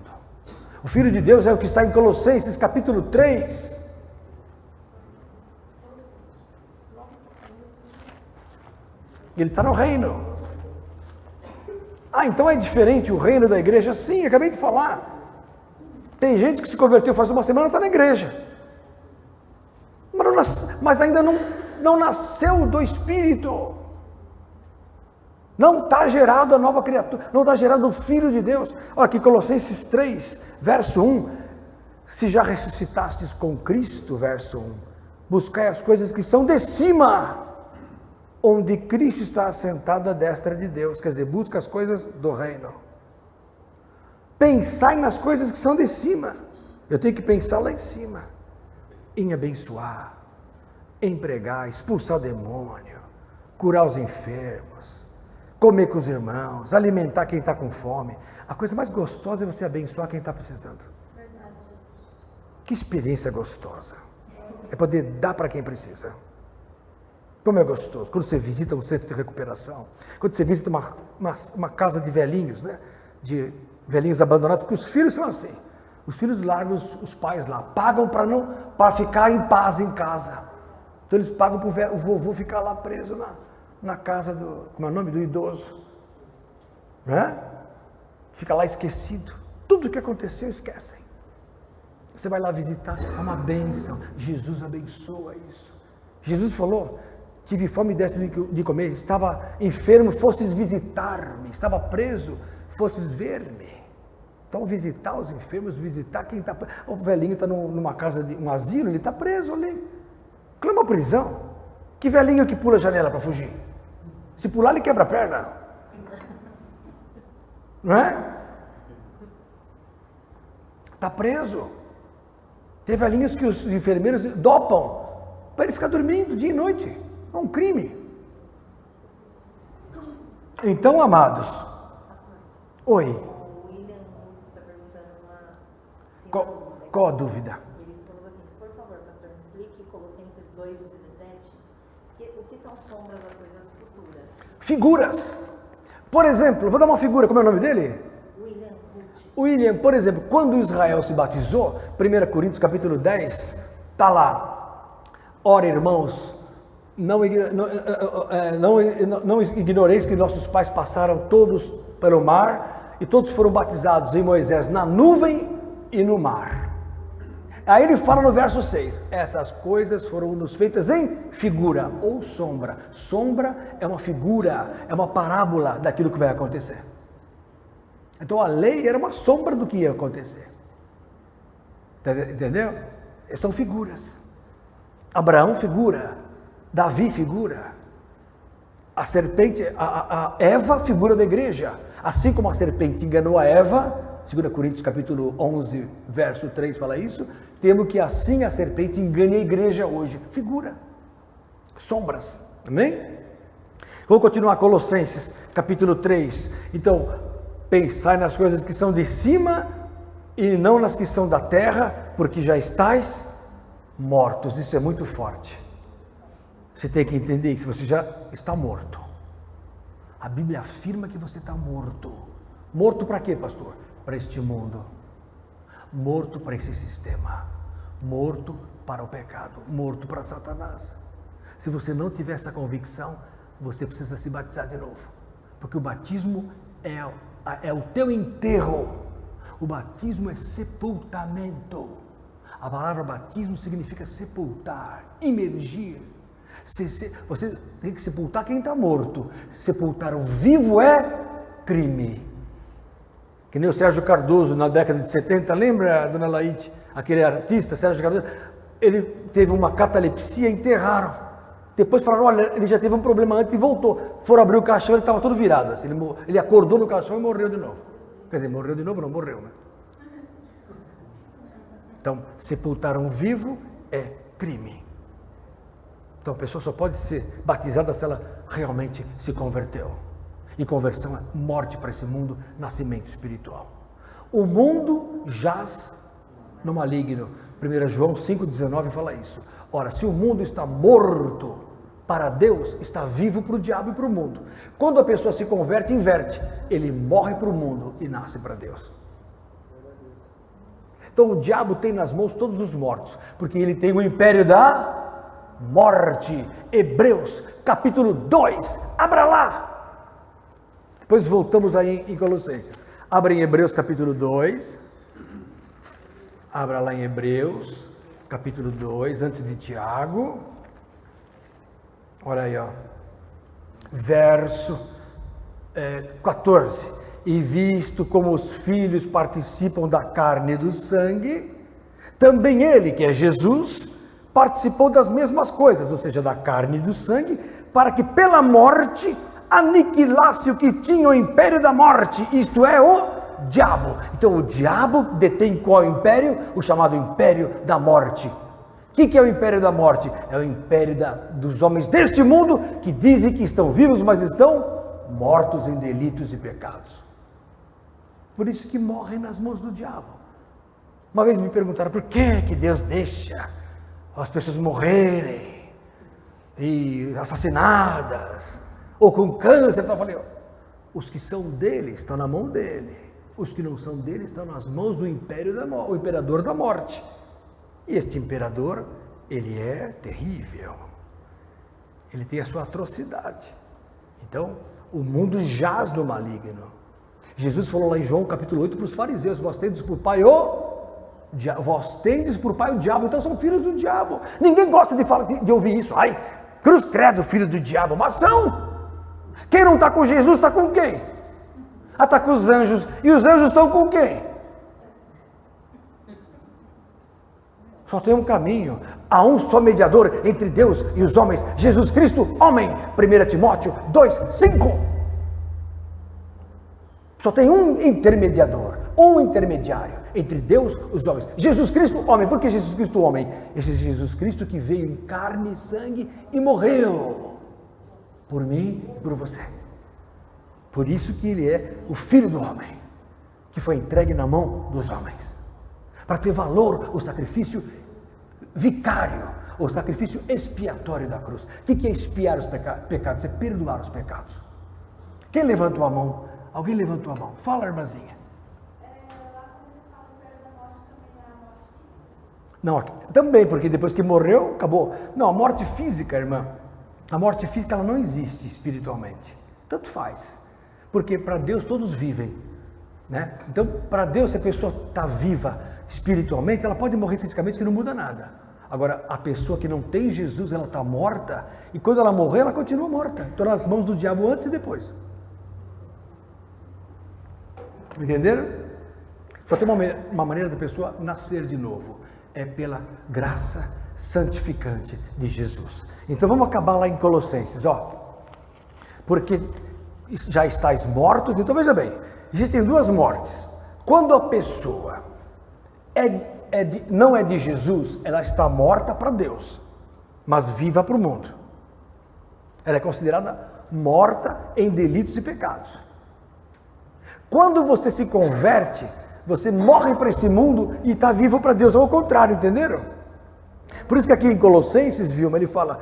S1: O Filho de Deus é o que está em Colossenses capítulo 3. Ele está no reino. Então é diferente o reino da igreja? Sim, acabei de falar. Tem gente que se converteu faz uma semana e está na igreja. Mas ainda não nasceu do Espírito. Não está gerado a nova criatura, não está gerado o Filho de Deus. Olha aqui, Colossenses 3, verso 1. Se já ressuscitastes com Cristo, verso 1, buscai as coisas que são de cima, onde Cristo está assentado à destra de Deus. Quer dizer, busca as coisas do reino. Pensai nas coisas que são de cima. Eu tenho que pensar lá em cima. Em abençoar, em pregar, expulsar o demônio, curar os enfermos, comer com os irmãos, alimentar quem está com fome. A coisa mais gostosa é você abençoar quem está precisando. Verdade. Que experiência gostosa. É poder dar para quem precisa. Como é gostoso. Quando você visita um centro de recuperação, quando você visita uma casa de velhinhos, né? De velhinhos abandonados, porque os filhos são assim. Os filhos largam os pais lá, pagam para ficar em paz em casa. Então eles pagam para o vovô ficar lá preso na casa como é o nome? Do idoso. Né? Fica lá esquecido. Tudo o que aconteceu, esquecem. Você vai lá visitar, é uma bênção. Jesus abençoa isso. Jesus falou, tive fome e deste de comer, estava enfermo, fostes visitar-me, estava preso, fostes ver-me. Então, visitar os enfermos, visitar quem está... O velhinho está numa casa, um asilo, ele está preso ali. Clama prisão. Que velhinho que pula a janela para fugir? Se pular, ele quebra a perna. Não é? Está preso. Tem velhinhos que os enfermeiros dopam para ele ficar dormindo dia e noite. É um crime. Então, amados. Oi.
S3: O William está perguntando
S1: Qual a dúvida?
S3: Ele falou assim, por favor, pastor, me explique Colossenses 2:17, o que são sombras das coisas futuras?
S1: Figuras. Por exemplo, vou dar uma figura, como é o nome dele? William, por exemplo, quando Israel se batizou, 1 Coríntios capítulo 10, está lá. Ora, irmãos, não ignoreis que nossos pais passaram todos pelo mar e todos foram batizados em Moisés na nuvem e no mar. Aí ele fala no verso 6, essas coisas foram nos feitas em figura ou sombra. Sombra é uma figura, é uma parábola daquilo que vai acontecer. Então a lei era uma sombra do que ia acontecer. Entendeu? São figuras. Abraão, figura. Davi, figura. A serpente, a Eva, figura da igreja. Assim como a serpente enganou a Eva, 2 Coríntios capítulo 11, verso 3 fala isso, temos que assim a serpente engane a igreja hoje. Figura. Sombras. Amém? Vamos continuar Colossenses capítulo 3. Então, pensai nas coisas que são de cima e não nas que são da terra, porque já estáis mortos. Isso é muito forte. Você tem que entender que você já está morto. A Bíblia afirma que você está morto. Morto para quê, pastor? Para este mundo. Morto para esse sistema. Morto para o pecado. Morto para Satanás. Se você não tiver essa convicção, você precisa se batizar de novo. Porque o batismo é o teu enterro. O batismo é sepultamento. A palavra batismo significa sepultar, imergir. Você tem que sepultar quem está morto. Sepultar um vivo é crime. Que nem o Sérgio Cardoso na década de 70, lembra, dona Laíte? Aquele artista, Sérgio Cardoso, ele teve uma catalepsia, enterraram. Depois falaram, olha, ele já teve um problema antes e voltou. Foram abrir o caixão, ele estava todo virado. Assim, ele acordou no caixão e morreu de novo. Quer dizer, morreu de novo? Não morreu, né? Então, sepultar um vivo é crime. Então, a pessoa só pode ser batizada se ela realmente se converteu. E conversão é morte para esse mundo, nascimento espiritual. O mundo jaz no maligno. 1 João 5,19 fala isso. Ora, se o mundo está morto para Deus, está vivo para o diabo e para o mundo. Quando a pessoa se converte, inverte. Ele morre para o mundo e nasce para Deus. Então o diabo tem nas mãos todos os mortos, porque ele tem o império da morte. Hebreus capítulo 2, abra lá. Depois voltamos aí em Colossenses. Abra em Hebreus capítulo 2. Abra lá em Hebreus capítulo 2, antes de Tiago. Olha aí, ó. Verso 14. E visto como os filhos participam da carne e do sangue, também ele, que é Jesus, participou das mesmas coisas, ou seja, da carne e do sangue, para que pela morte aniquilasse o que tinha o império da morte, isto é, o diabo. Então o diabo detém qual império? O chamado império da morte. O que é o império da morte? É o império dos homens deste mundo que dizem que estão vivos, mas estão mortos em delitos e pecados. Por isso que morrem nas mãos do diabo. Uma vez me perguntaram por que Deus deixa as pessoas morrerem e assassinadas ou com câncer. Eu falei, os que são dele estão na mão dele, os que não são dele estão nas mãos do império da morte, o imperador da morte. E este imperador, ele é terrível, ele tem a sua atrocidade. Então o mundo jaz no maligno. Jesus falou lá em João capítulo 8 para os fariseus, vós tendes por pai vós tendes por pai o diabo, então são filhos do diabo. Ninguém gosta de ouvir isso. Ai, cruz credo, filho do diabo, mas são. Quem não está com Jesus está com quem? Está com os anjos. E os anjos estão com quem? Só tem um caminho. Há um só mediador entre Deus e os homens, Jesus Cristo, homem. 1 Timóteo 2:5. Só tem um intermediador, um intermediário entre Deus e os homens. Jesus Cristo, homem. Por que Jesus Cristo, homem? Esse Jesus Cristo que veio em carne e sangue e morreu por mim e por você. Por isso que ele é o Filho do homem, que foi entregue na mão dos homens. Para ter valor o sacrifício vicário, o sacrifício expiatório da cruz. O que é expiar os pecados? É perdoar os pecados. Quem levantou a mão? Alguém levantou a mão. Fala, irmãzinha. Não, também, porque depois que morreu, acabou. Não, a morte física, irmã, a morte física ela não existe espiritualmente. Tanto faz. Porque para Deus todos vivem, né? Então, para Deus, se a pessoa está viva espiritualmente, ela pode morrer fisicamente, que não muda nada. Agora, a pessoa que não tem Jesus, ela está morta, e quando ela morrer, ela continua morta. Então, nas mãos do diabo antes e depois. Entenderam? Só tem uma maneira da pessoa nascer de novo. É pela graça santificante de Jesus. Então, vamos acabar lá em Colossenses, ó. Porque já estáis mortos, então veja bem, existem duas mortes. Quando a pessoa não é de Jesus, ela está morta para Deus, mas viva para o mundo. Ela é considerada morta em delitos e pecados. Quando você se converte, você morre para esse mundo e está vivo para Deus, ao contrário, entenderam? Por isso que aqui em Colossenses, Vilma, ele fala,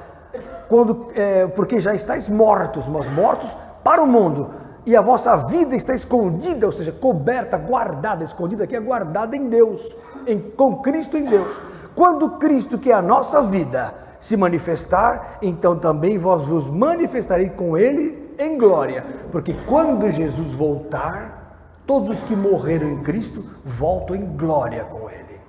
S1: porque já estáis mortos, mas mortos para o mundo, e a vossa vida está escondida, ou seja, coberta, guardada, escondida aqui é guardada em Deus, com Cristo em Deus. Quando Cristo, que é a nossa vida, se manifestar, então também vós vos manifestareis com Ele em glória, porque quando Jesus voltar, todos os que morreram em Cristo voltam em glória com Ele.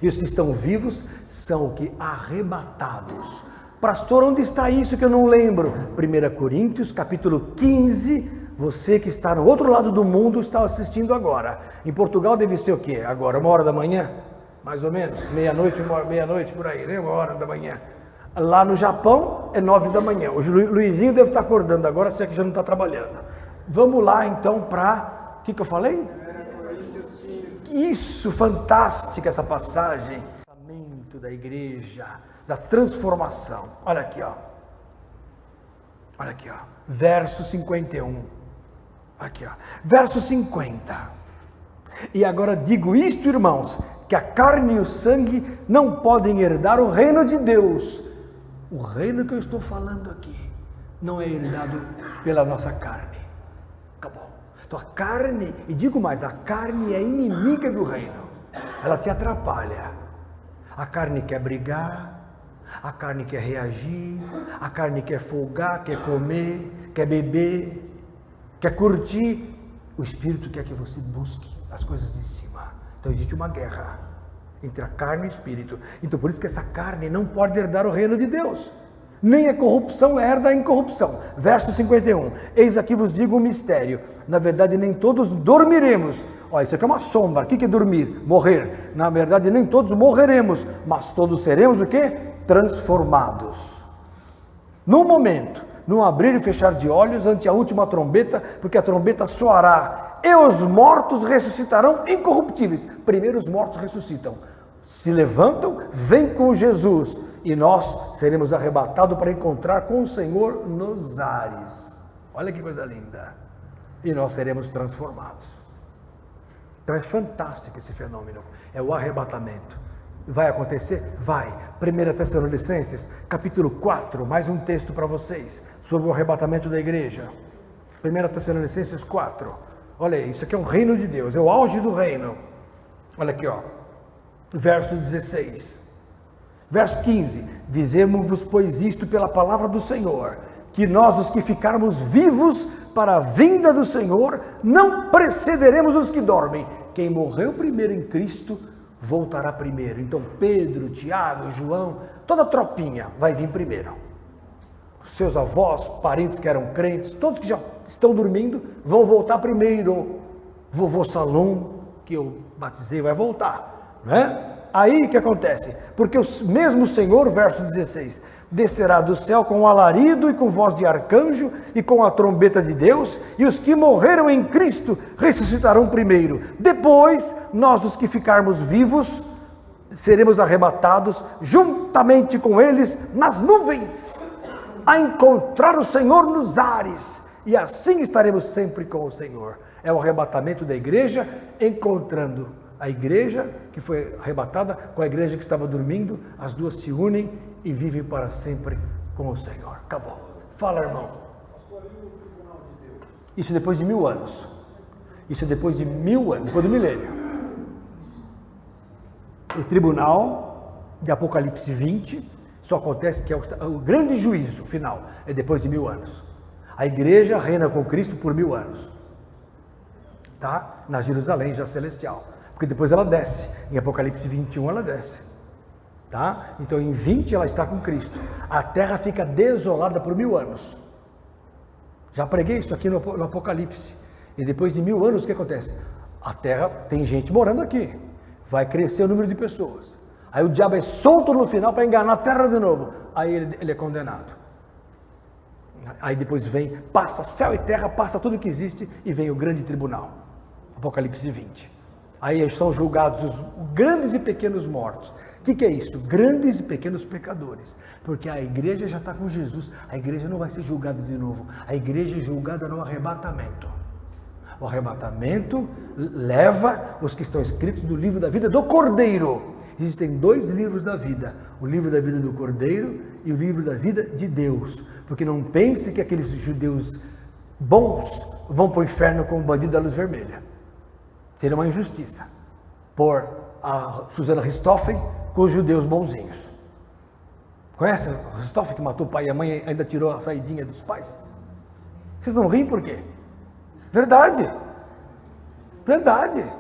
S1: E os que estão vivos são o que? Arrebatados. Pastor, onde está isso que eu não lembro? 1 Coríntios, capítulo 15, você que está no outro lado do mundo está assistindo agora. Em Portugal deve ser o quê? Agora, 1h da manhã? Mais ou menos, meia-noite por aí, né? 1h da manhã. Lá no Japão é 9 da manhã. O Luizinho deve estar acordando agora, se é que já não está trabalhando. Vamos lá então para... O que eu falei? Isso, fantástica essa passagem. O da igreja, da transformação. Olha aqui, ó. Olha aqui, ó. Verso 51. Aqui, ó. Verso 50. E agora digo isto, irmãos, que a carne e o sangue não podem herdar o reino de Deus. O reino que eu estou falando aqui não é herdado pela nossa carne. Acabou. Então a carne, e digo mais, a carne é inimiga do reino. Ela te atrapalha. A carne quer brigar, a carne quer reagir, a carne quer folgar, quer comer, quer beber, quer curtir. O Espírito quer que você busque as coisas de cima. Então existe uma guerra entre a carne e o Espírito. Então por isso que essa carne não pode herdar o reino de Deus. Nem a corrupção herda a incorrupção. Verso 51. Eis aqui vos digo um mistério. Na verdade nem todos dormiremos. Olha, isso aqui é uma sombra. O que é dormir? Morrer. Na verdade, nem todos morreremos, mas todos seremos o quê? Transformados. No momento, num abrir e fechar de olhos, ante a última trombeta, porque a trombeta soará, e os mortos ressuscitarão incorruptíveis. Primeiro os mortos ressuscitam, se levantam, vêm com Jesus, e nós seremos arrebatados para encontrar com o Senhor nos ares. Olha que coisa linda. E nós seremos transformados. Então é fantástico esse fenômeno, é o arrebatamento. Vai acontecer? Vai. 1 Tessalonicenses, capítulo 4, mais um texto para vocês, sobre o arrebatamento da igreja. 1 Tessalonicenses 4, olha aí, isso aqui é o reino de Deus, é o auge do reino. Olha aqui, ó, verso 16. Verso 15, dizemos-vos, pois isto pela palavra do Senhor, que nós os que ficarmos vivos para a vinda do Senhor, não precederemos os que dormem. Quem morreu primeiro em Cristo, voltará primeiro. Então Pedro, Tiago, João, toda a tropinha vai vir primeiro. Seus avós, parentes que eram crentes, todos que já estão dormindo, vão voltar primeiro. Vovô Salom, que eu batizei, vai voltar, né? Aí o que acontece? Porque o mesmo Senhor, verso 16, descerá do céu com alarido e com voz de arcanjo e com a trombeta de Deus, e os que morreram em Cristo ressuscitarão primeiro. Depois, nós os que ficarmos vivos, seremos arrebatados juntamente com eles nas nuvens, a encontrar o Senhor nos ares, e assim estaremos sempre com o Senhor. É o arrebatamento da igreja, encontrando a igreja que foi arrebatada com a igreja que estava dormindo, as duas se unem e vivem para sempre com o Senhor. Acabou. Fala, irmão. Isso depois de 1000 anos. Isso depois de 1000 anos, depois do milênio. O tribunal de Apocalipse 20 só acontece que é o grande juízo final, é depois de 1000 anos. A igreja reina com Cristo por 1000 anos. Tá? Na Jerusalém já celestial. Porque depois ela desce. Em Apocalipse 21 ela desce. Tá? Então em 20 ela está com Cristo. A terra fica desolada por 1000 anos. Já preguei isso aqui no Apocalipse. E depois de 1000 anos o que acontece? A terra tem gente morando aqui. Vai crescer o número de pessoas. Aí o diabo é solto no final para enganar a terra de novo. Aí ele é condenado. Aí depois vem, passa céu e terra, passa tudo que existe e vem o grande tribunal. Apocalipse 20. Aí são julgados os grandes e pequenos mortos. O que é isso? Grandes e pequenos pecadores. Porque a igreja já está com Jesus. A igreja não vai ser julgada de novo. A igreja é julgada no arrebatamento. O arrebatamento leva os que estão escritos no livro da vida do Cordeiro. Existem 2 livros da vida. O livro da vida do Cordeiro e o livro da vida de Deus. Porque não pense que aqueles judeus bons vão para o inferno como bandido da luz vermelha. Seria uma injustiça por a Susana Richthofen com os judeus bonzinhos. Conhece a Richthofen que matou o pai e a mãe e ainda tirou a saidinha dos pais? Vocês não riem por quê? Verdade. Verdade.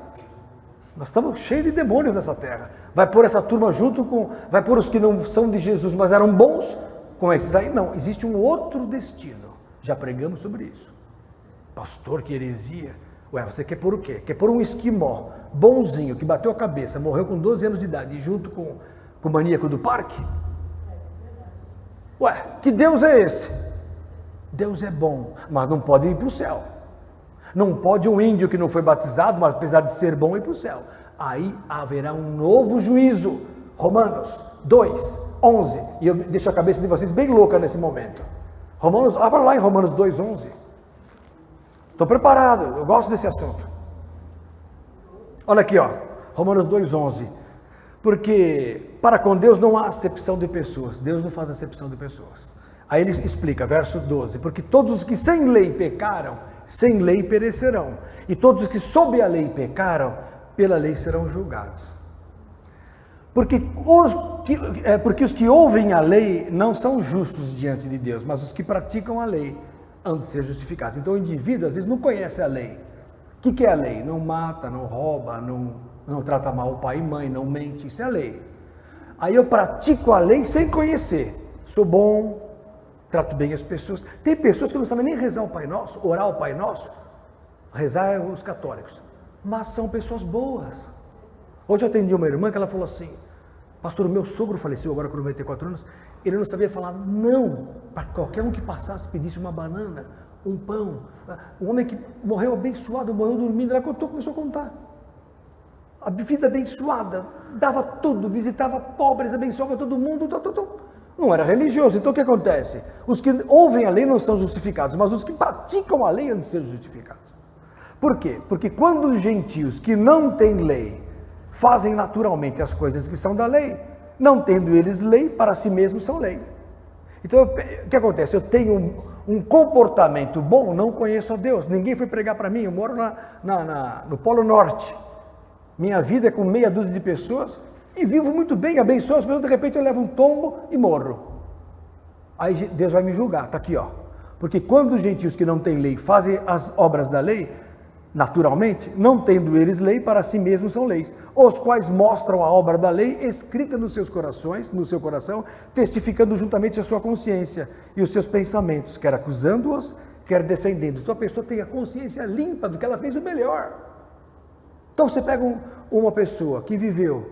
S1: Nós estamos cheios de demônios nessa terra. Vai pôr essa turma junto com... Vai pôr os que não são de Jesus, mas eram bons, com esses aí? Não, existe um outro destino. Já pregamos sobre isso. Pastor, que heresia. Ué, você quer pôr o quê? Quer pôr um esquimó bonzinho, que bateu a cabeça, morreu com 12 anos de idade, junto com o maníaco do parque? Ué, que Deus é esse? Deus é bom, mas não pode ir para o céu. Não pode um índio que não foi batizado, mas apesar de ser bom, ir para o céu. Aí haverá um novo juízo. Romanos 2, 11. E eu deixo a cabeça de vocês bem louca nesse momento. Abra lá em Romanos 2, 11. Estou preparado, eu gosto desse assunto. Olha aqui, ó, Romanos 2, 11. Porque para com Deus não há acepção de pessoas. Deus não faz acepção de pessoas. Aí ele explica, verso 12. Porque todos os que sem lei pecaram, sem lei perecerão. E todos os que sob a lei pecaram, pela lei serão julgados. Porque os que ouvem a lei não são justos diante de Deus, mas os que praticam a lei hão de ser justificados. Então o indivíduo às vezes não conhece a lei. O que é a lei? Não mata, não rouba, não trata mal o pai e mãe, não mente, isso é a lei. Aí eu pratico a lei sem conhecer. Sou bom, trato bem as pessoas. Tem pessoas que não sabem nem rezar o Pai Nosso, orar o Pai Nosso. Rezar é os católicos. Mas são pessoas boas. Hoje eu atendi uma irmã que ela falou assim: pastor, o meu sogro faleceu agora com 94 anos, ele não sabia falar não para qualquer um que passasse, pedisse uma banana, um pão. Um homem que morreu abençoado, morreu dormindo, ela contou, começou a contar. A vida abençoada, dava tudo, visitava pobres, abençoava todo mundo, não era religioso. Então o que acontece? Os que ouvem a lei não são justificados, mas os que praticam a lei hão de ser justificados. Por quê? Porque quando os gentios que não têm lei fazem naturalmente as coisas que são da lei, não tendo eles lei, para si mesmos são lei. Então o que acontece? Eu tenho um comportamento bom, não conheço a Deus, ninguém foi pregar para mim, eu moro no Polo Norte, minha vida é com meia dúzia de pessoas e vivo muito bem, abençoo as pessoas, de repente eu levo um tombo e morro. Aí Deus vai me julgar, está aqui, ó. Porque quando os gentios que não têm lei fazem as obras da lei, naturalmente, não tendo eles lei, para si mesmos são leis, os quais mostram a obra da lei escrita nos seus corações, no seu coração, testificando juntamente a sua consciência e os seus pensamentos, quer acusando-os, quer defendendo. Então a pessoa tem a consciência limpa do que ela fez o melhor. Então você pega uma pessoa que viveu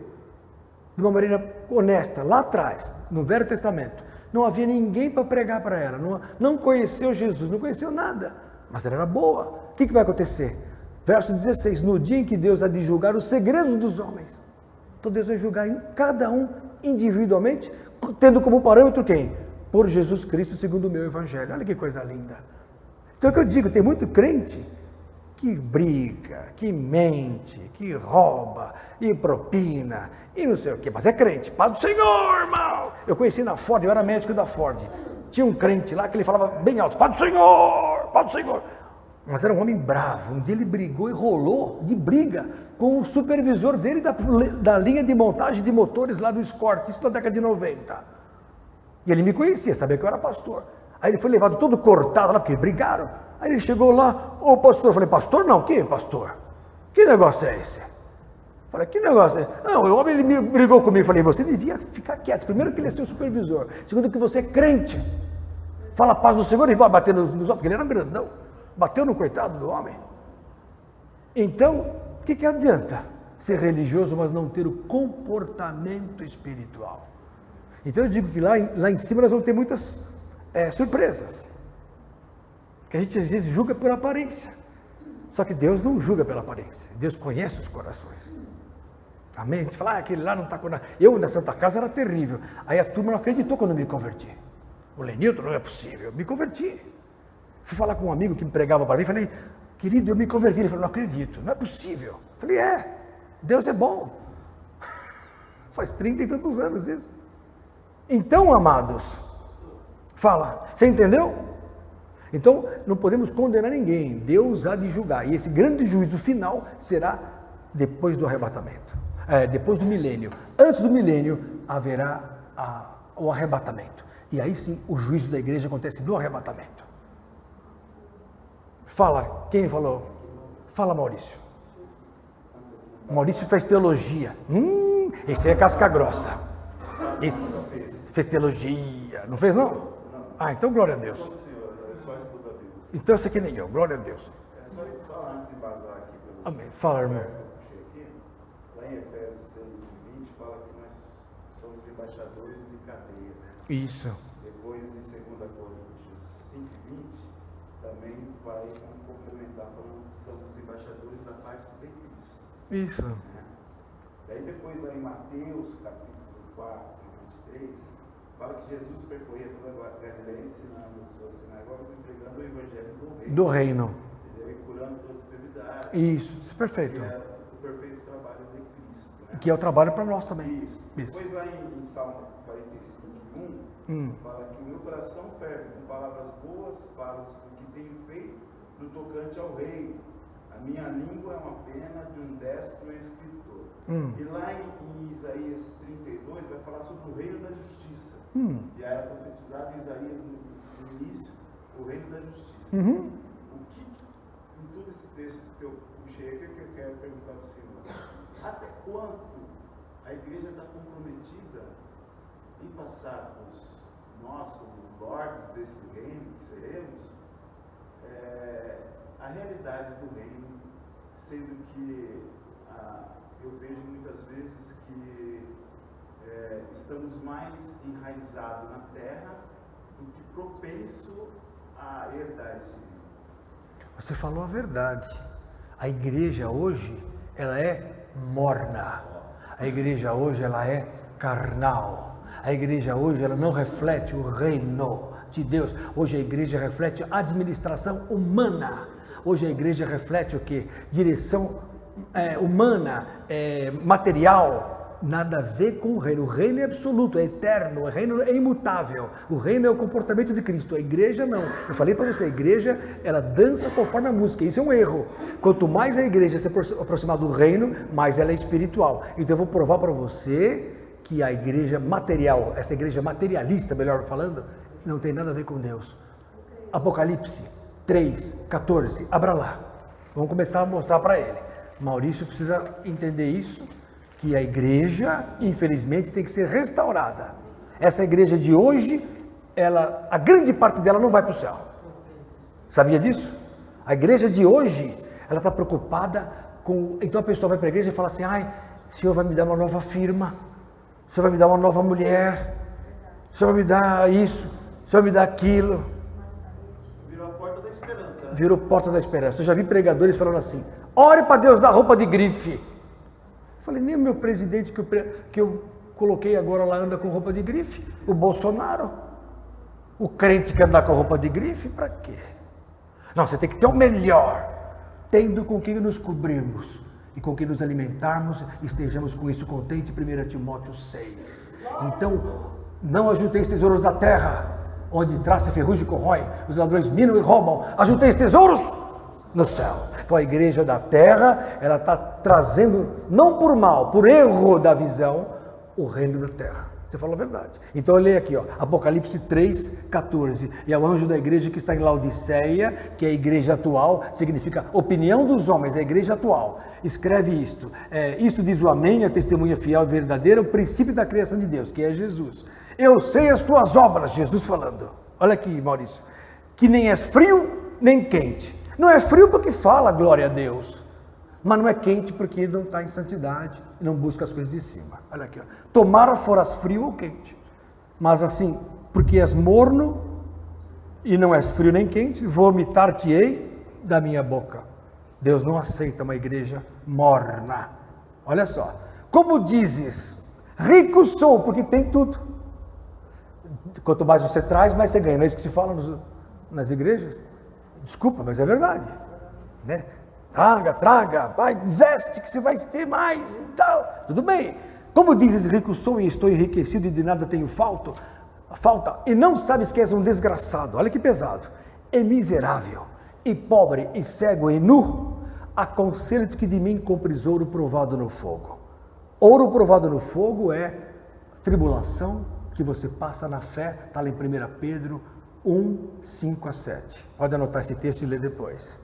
S1: de uma maneira honesta, lá atrás, no Velho Testamento. Não havia ninguém para pregar para ela, não conheceu Jesus, não conheceu nada, mas ela era boa. O que vai acontecer? Verso 16, no dia em que Deus há de julgar os segredos dos homens. Então Deus vai julgar cada um individualmente, tendo como parâmetro quem? Por Jesus Cristo, segundo o meu evangelho. Olha que coisa linda. Então é o que eu digo, tem muito crente que briga, que mente, que rouba, e propina, e não sei o quê, mas é crente, Pai do Senhor, irmão. Eu conheci na Ford, eu era médico da Ford, tinha um crente lá que ele falava bem alto, Pai do Senhor, Pai do Senhor. Mas era um homem bravo. Um dia ele brigou e rolou de briga com o supervisor dele da linha de montagem de motores lá do Escort, isso na década de 90. E ele me conhecia, sabia que eu era pastor. Aí ele foi levado todo cortado lá, porque brigaram. Aí ele chegou lá, ô pastor, eu falei, pastor não, que pastor? Que negócio é esse? Eu falei, que negócio é esse? Não, o homem ele me brigou comigo, eu falei, você devia ficar quieto, primeiro que ele é seu supervisor, segundo que você é crente. Fala a paz do Senhor e vai bater nos homens, porque ele era grandão. Bateu no coitado do homem. Então, o que adianta ser religioso, mas não ter o comportamento espiritual? Então eu digo que lá em cima nós vamos ter muitas surpresas. Que a gente às vezes julga por aparência. Só que Deus não julga pela aparência. Deus conhece os corações. Amém? A gente fala, aquele lá não está com nada. Eu na Santa Casa era terrível. Aí a turma não acreditou quando eu me converti. O Lenilton, não é possível. Eu me converti. Fui falar com um amigo que me pregava para mim, falei, querido, eu me converti. Ele falou, não acredito, não é possível. Falei, Deus é bom. Faz 30 e tantos anos isso. Então, amados, fala, você entendeu? Então, não podemos condenar ninguém, Deus há de julgar. E esse grande juízo final será depois do arrebatamento, depois do milênio. Antes do milênio haverá o arrebatamento. E aí sim, o juízo da igreja acontece no arrebatamento. Fala, quem falou? Fala, Maurício. Maurício fez teologia. Esse é casca grossa. Esse fez teologia. Não fez, não? Ah, então glória a Deus. Então você que nem eu, glória a Deus.
S2: Só antes de embasar aqui para você.
S1: Amém. Fala, irmão.
S2: Lá em Efésios 6, 20, fala que nós somos embaixadores em cadeia.
S1: Isso.
S2: Depois, em 2 Coríntios 5, 20, também vai complementar falando que somos embaixadores da parte de Cristo.
S1: Isso.
S2: Daí depois, lá em Mateus, capítulo 4, 23, fala que Jesus percorria toda a Galileia, ensinando as suas sinagogas e pregando o evangelho do reino. E curando todas as enfermidades.
S1: Isso, perfeito.
S2: Que é o perfeito trabalho de Cristo. Né?
S1: Que é o trabalho para nós também.
S2: Isso. Depois lá em Salmo 45, 1, fala que o meu coração ferve com palavras boas, falo do que tenho feito no tocante ao rei. A minha língua é uma pena de um destro escritor. E lá em Isaías 32 vai falar sobre o reino da justiça. Já era profetizado em Isaías no início, o reino da justiça. O que, em todo esse texto que eu puxei aqui, que eu quero perguntar para o senhor, até quanto a igreja está comprometida em passarmos, nós como lords desse reino que seremos, a realidade do reino, sendo que eu vejo muitas vezes que estamos mais enraizados na terra do que propenso a herdar esse reino.
S1: Você falou a verdade. A igreja hoje, ela é morna. A igreja hoje, ela é carnal. A igreja hoje, ela não reflete o reino de Deus. Hoje a igreja reflete a administração humana. Hoje a igreja reflete o quê? Direção humana, material. Nada a ver com o reino. O reino é absoluto, é eterno, o reino é imutável. O reino é o comportamento de Cristo. A igreja não. Eu falei para você, a igreja, ela dança conforme a música. Isso é um erro. Quanto mais a igreja se aproximar do reino, mais ela é espiritual. Então eu vou provar para você que a igreja material, essa igreja materialista, melhor falando, não tem nada a ver com Deus. Apocalipse 3, 14, abra lá. Vamos começar a mostrar para ele. Maurício precisa entender isso, que a igreja, infelizmente, tem que ser restaurada. Essa igreja de hoje, a grande parte dela não vai para o céu. Sabia disso? A igreja de hoje, ela está preocupada com... Então a pessoa vai para a igreja e fala assim, o Senhor vai me dar uma nova firma. o Senhor vai me dar uma nova mulher, o Senhor vai me dar isso, o Senhor vai me dar aquilo.
S2: Virou a porta da esperança. Né?
S1: Virou porta da esperança. Eu já vi pregadores falando assim, ore para Deus dar roupa de grife. Eu falei, nem o meu presidente que eu coloquei agora lá anda com roupa de grife. O Bolsonaro. O crente que anda com roupa de grife, para quê? Não, você tem que ter o melhor. Tendo com que nos cobrirmos e com que nos alimentarmos, estejamos com isso contentes. 1 Timóteo 6. Então, não ajunteis tesouros da terra, onde traça e ferrugem corrói, os ladrões minam e roubam. Ajunteis tesouros no céu. Então a igreja da terra, ela está trazendo, não por mal, por erro da visão, o reino da terra. Você falou a verdade. Então eu leio aqui, ó, Apocalipse 3:14. E ao anjo da igreja que está em Laodiceia, que é a igreja atual, significa opinião dos homens, é a igreja atual. Escreve isto. Isto diz o Amém, a testemunha fiel e verdadeira, o princípio da criação de Deus, que é Jesus. Eu sei as tuas obras, Jesus falando. Olha aqui, Maurício. Que nem és frio, nem quente. Não é frio porque fala, glória a Deus. Mas não é quente porque não está em santidade, não busca as coisas de cima. Olha aqui, ó. Tomara foras frio ou quente, mas assim, porque és morno e não és frio nem quente, vomitar-te-ei da minha boca. Deus não aceita uma igreja morna. Olha só, como dizes, rico sou porque tem tudo. Quanto mais você traz, mais você ganha. Não é isso que se fala nas igrejas? Desculpa, mas é verdade, né? Traga, vai, investe que você vai ter mais e tal. Tudo bem. Como dizes, rico sou e estou enriquecido e de nada tenho falta, e não sabes que és um desgraçado, olha que pesado, e miserável, e pobre, e cego, e nu, aconselho-te que de mim compres ouro provado no fogo. Ouro provado no fogo é tribulação que você passa na fé, está lá em 1 Pedro 1:5-7. Pode anotar esse texto e ler depois.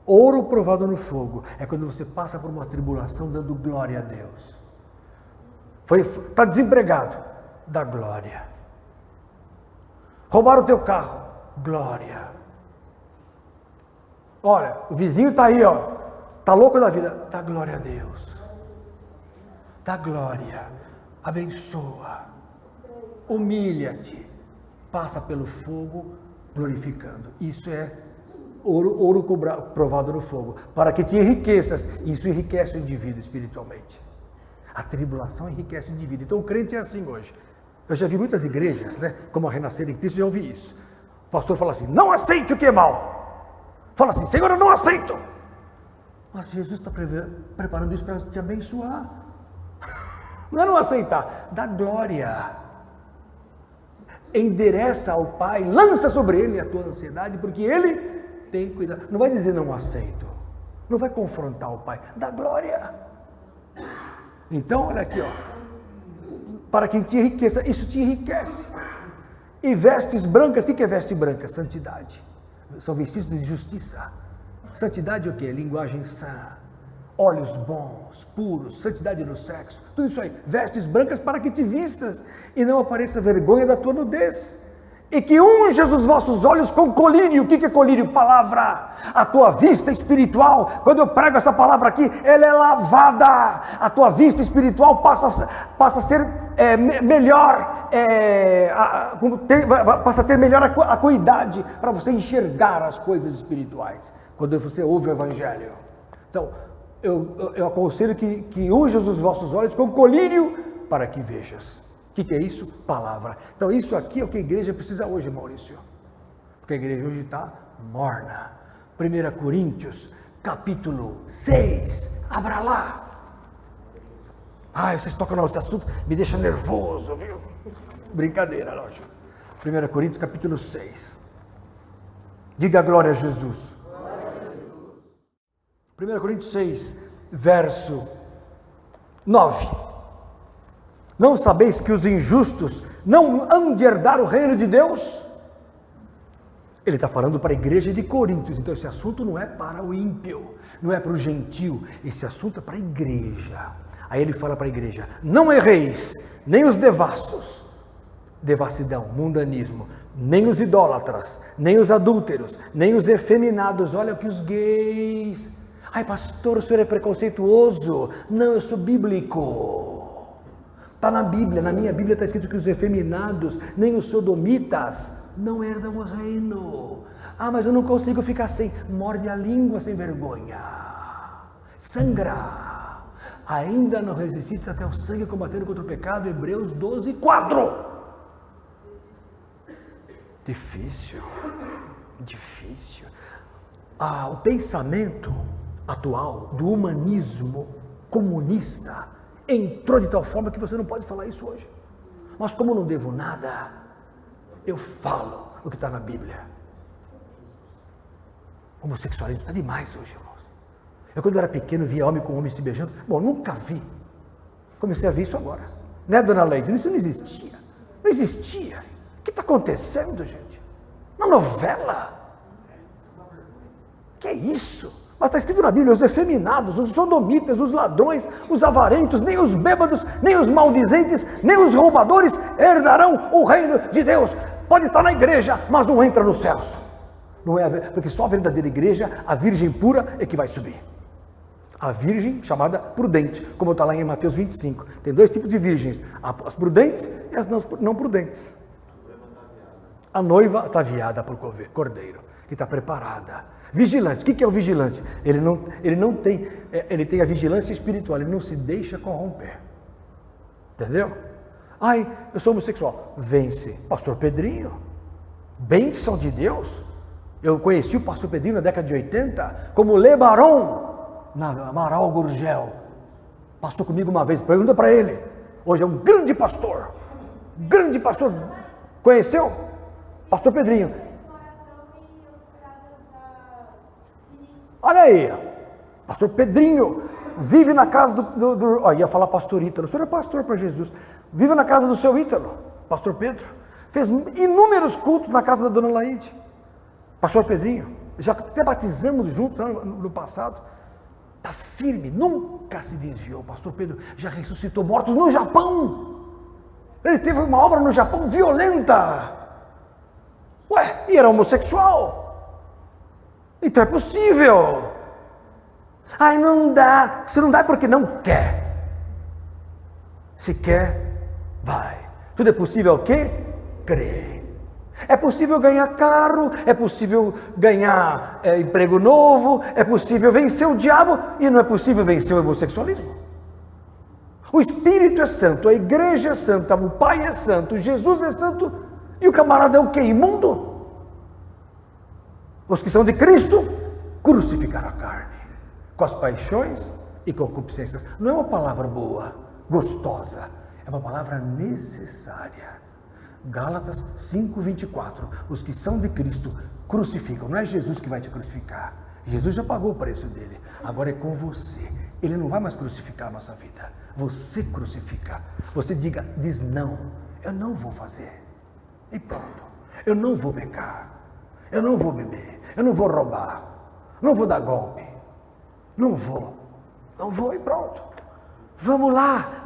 S1: Ouro provado no fogo é quando você passa por uma tribulação dando glória a Deus. Está desempregado, dá glória. Roubaram o teu carro, glória. Olha, o vizinho está aí, ó, está louco da vida, dá glória a Deus. Dá glória, abençoa, humilha-te, passa pelo fogo glorificando. Isso é ouro provado no fogo, para que te enriqueças. Isso enriquece o indivíduo espiritualmente. A tribulação enriquece o indivíduo. Então o crente é assim hoje. Eu já vi muitas igrejas, né, como a Renascer em Cristo, já ouvi isso. O pastor fala assim, não aceite o que é mal. Fala assim, Senhor, eu não aceito. Mas Jesus está preparando isso para te abençoar. Não é não aceitar, dá glória. Endereça ao Pai, lança sobre Ele a tua ansiedade, porque Ele tem cuidado. Não vai dizer não aceito. Não vai confrontar o Pai. Dá glória. Então, olha aqui, ó. Para quem te enriqueça, isso te enriquece. E vestes brancas, o que é veste branca? Santidade. São vestidos de justiça. Santidade é o quê? Linguagem sã. Olhos bons, puros, santidade no sexo. Tudo isso aí. Vestes brancas para que te vistas e não apareça vergonha da tua nudez. E que unjas os vossos olhos com colírio. O que é colírio? Palavra. A tua vista espiritual, quando eu prego essa palavra aqui, ela é lavada. A tua vista espiritual passa a ser melhor, passa a ter melhor acuidade para você enxergar as coisas espirituais, quando você ouve o Evangelho. Então, eu aconselho que unjas os vossos olhos com colírio para que vejas. O que é isso? Palavra. Então isso aqui é o que a igreja precisa hoje, Maurício. Porque a igreja hoje está morna. 1 Coríntios, capítulo 6. Abra lá. Ai, vocês tocam nesse assunto, me deixa nervoso, viu? Brincadeira, lógico. 1 Coríntios, capítulo 6. Diga glória a Jesus. 1 Coríntios 6, verso 9. Não sabeis que os injustos não hão de herdar o reino de Deus? Ele está falando para a igreja de Coríntios, então esse assunto não é para o ímpio, não é para o gentio, esse assunto é para a igreja. Aí ele fala para a igreja, não erreis, nem os devassos, devassidão, mundanismo, nem os idólatras, nem os adúlteros, nem os efeminados, olha que os gays, ai pastor, o senhor é preconceituoso, não, eu sou bíblico. Está na Bíblia, na minha Bíblia está escrito que os efeminados, nem os sodomitas, não herdam o reino. Ah, mas eu não consigo ficar sem. Morde a língua sem vergonha. Sangra. Ainda não resististe até o sangue combatendo contra o pecado. Hebreus 12, 4. Difícil. O pensamento atual do humanismo comunista entrou de tal forma que você não pode falar isso hoje. Mas como não devo nada, eu falo o que está na Bíblia. Homossexualismo está demais hoje, irmãos. Eu quando era pequeno via homem com homem se beijando. Bom, nunca vi. Comecei a ver isso agora. Né, dona Leide? Isso não existia. Não existia. O que está acontecendo, gente? Uma novela. Que é isso? Mas está escrito na Bíblia, os efeminados, os sodomitas, os ladrões, os avarentos, nem os bêbados, nem os maldizentes, nem os roubadores herdarão o reino de Deus. Pode estar na igreja, mas não entra nos céus. Não é, porque só a verdadeira igreja, a virgem pura, é que vai subir. A virgem chamada prudente, como está lá em Mateus 25. Tem dois tipos de virgens, as prudentes e as não prudentes. A noiva ataviada por cordeiro, que está preparada. Vigilante, o que é o vigilante? Ele tem a vigilância espiritual, ele não se deixa corromper. Entendeu? Ai, eu sou homossexual. Vence. Pastor Pedrinho, bênção de Deus. Eu conheci o pastor Pedrinho na década de 80, como Lebaron, na Amaral Gurgel. Passou comigo uma vez, pergunta para ele. Hoje é um grande pastor. Grande pastor. Conheceu? Pastor Pedrinho. Olha aí, pastor Pedrinho, vive na casa ia falar pastor Ítalo, o senhor é pastor para Jesus, vive na casa do seu Ítalo, pastor Pedro, fez inúmeros cultos na casa da dona Laide, pastor Pedrinho, já até batizamos juntos no passado, está firme, nunca se desviou. Pastor Pedro já ressuscitou mortos no Japão, ele teve uma obra no Japão violenta, e era homossexual. Então é possível. Ai, não dá. Se não dá é porque não quer. Se quer, vai. Tudo é possível o quê? Crer. É possível ganhar carro, é possível ganhar emprego novo, é possível vencer o diabo e não é possível vencer o homossexualismo. O Espírito é santo, a igreja é santa, o Pai é santo, Jesus é santo e o camarada é o quê? Imundo? Os que são de Cristo crucificaram a carne, com as paixões e concupiscências. Não é uma palavra boa, gostosa, é uma palavra necessária. Gálatas 5:24, os que são de Cristo crucificam. Não é Jesus que vai te crucificar, Jesus já pagou o preço dele, agora é com você. Ele não vai mais crucificar a nossa vida, você crucifica. Você diz não, eu não vou fazer, e pronto. Eu não vou pecar, eu não vou beber, eu não vou roubar, não vou dar golpe, não vou e pronto. Vamos lá,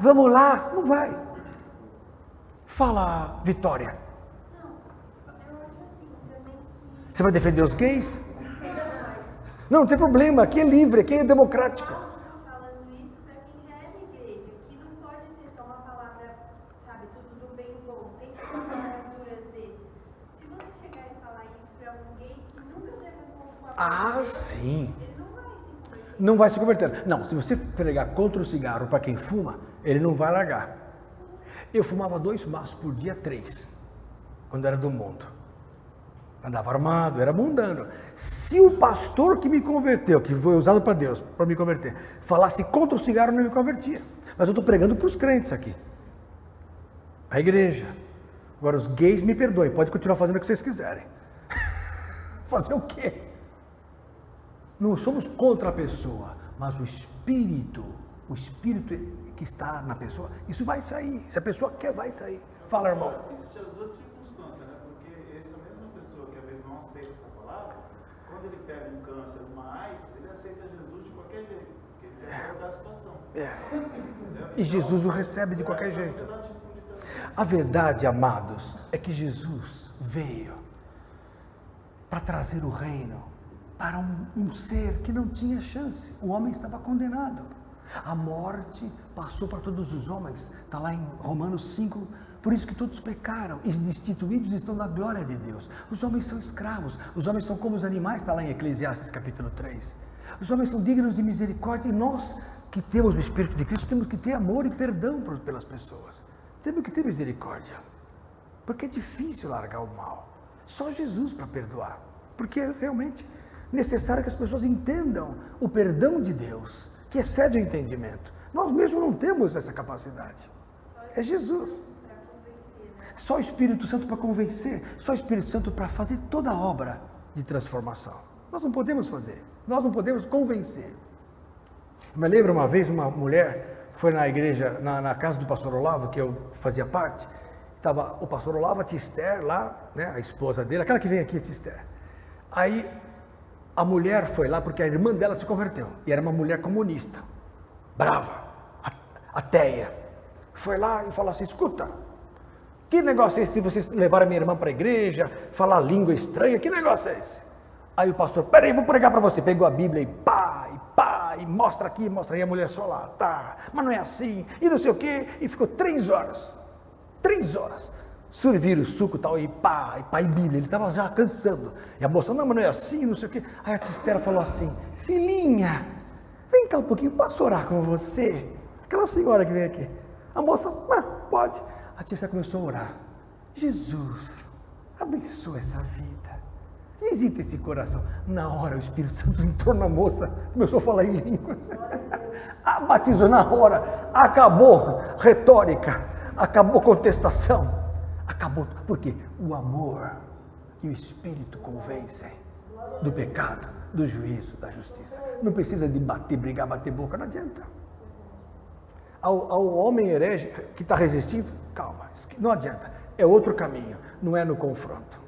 S1: não vai. Fala, Vitória. Você vai defender os gays? Não tem problema, aqui é livre, aqui é democrático.
S4: Falando isso para quem já é da igreja, que não pode ter só uma palavra, sabe, tudo do bem e bom, tem que falar duras vezes. Se você chegar e falar isso para um gay que nunca teve um pouco com a palavra,
S1: Sim.
S4: ele não vai se converter.
S1: Não vai se converter. Não, se você pregar contra o cigarro para quem fuma, ele não vai largar. Eu fumava 2 maços por dia, 3, quando era do mundo. Andava armado, era mundano. Se o pastor que me converteu, que foi usado para Deus, para me converter, falasse contra o cigarro, eu não me convertia. Mas eu estou pregando para os crentes aqui, para a igreja. Agora os gays me perdoem, pode continuar fazendo o que vocês quiserem. Fazer o quê? Não somos contra a pessoa, mas o espírito que está na pessoa, isso vai sair. Se a pessoa quer, vai sair. Fala, irmão.
S2: Existem as duas circunstâncias, né? Porque essa mesma pessoa que às vezes não aceita essa palavra, quando ele pega um câncer, uma AIDS, ele aceita Jesus de qualquer jeito, porque ele quer colocar a situação.
S1: E Jesus o recebe de qualquer jeito. A verdade, amados, é que Jesus veio para trazer o reino para um ser que não tinha chance. O homem estava condenado. A morte passou para todos os homens. Está lá em Romanos 5. Por isso que todos pecaram e destituídos estão da glória de Deus. Os homens são escravos. Os homens são como os animais. Está lá em Eclesiastes capítulo 3. Os homens são dignos de misericórdia. E nós que temos o Espírito de Cristo temos que ter amor e perdão pelas pessoas. Temos que ter misericórdia. Porque é difícil largar o mal. Só Jesus para perdoar. Porque é realmente necessário que as pessoas entendam o perdão de Deus, que excede o entendimento. Nós mesmos não temos essa capacidade. É Jesus. Só o Espírito Santo para convencer. Só o Espírito Santo para fazer toda a obra de transformação. Nós não podemos fazer. Nós não podemos convencer. Eu me lembro uma vez, uma mulher foi na igreja, na casa do pastor Olavo, que eu fazia parte. Estava o pastor Olavo, a tia Esther lá, né, a esposa dele, aquela que vem aqui, a tia Esther. Aí a mulher foi lá porque a irmã dela se converteu. E era uma mulher comunista, brava, ateia. Foi lá e falou assim: escuta, que negócio é esse de vocês levarem a minha irmã para a igreja, falar língua estranha, que negócio é esse? Aí o pastor, peraí, vou pregar para você. Pegou a Bíblia e pá, e mostra aqui, mostra aí, a mulher só lá, tá, mas não é assim, e não sei o quê, e ficou 3 horas. 3 horas. Serviram o suco e tal, e pá, e Bíblia. Ele estava já cansando. E a moça, não, mas não é assim, não sei o quê. Aí a tia Esther falou assim: filhinha, vem cá um pouquinho, posso orar com você? Aquela senhora que vem aqui. A moça, pode. A tia Esther começou a orar. Jesus, abençoa essa vida. Visita esse coração. Na hora o Espírito Santo entrou na moça, começou a falar em línguas. Batizou na hora. Acabou retórica. Acabou contestação. Acabou, porque o amor e o Espírito convencem do pecado, do juízo, da justiça. Não precisa de brigar, bater boca, não adianta. Ao homem herege que está resistindo, calma, não adianta. É outro caminho, não é no confronto.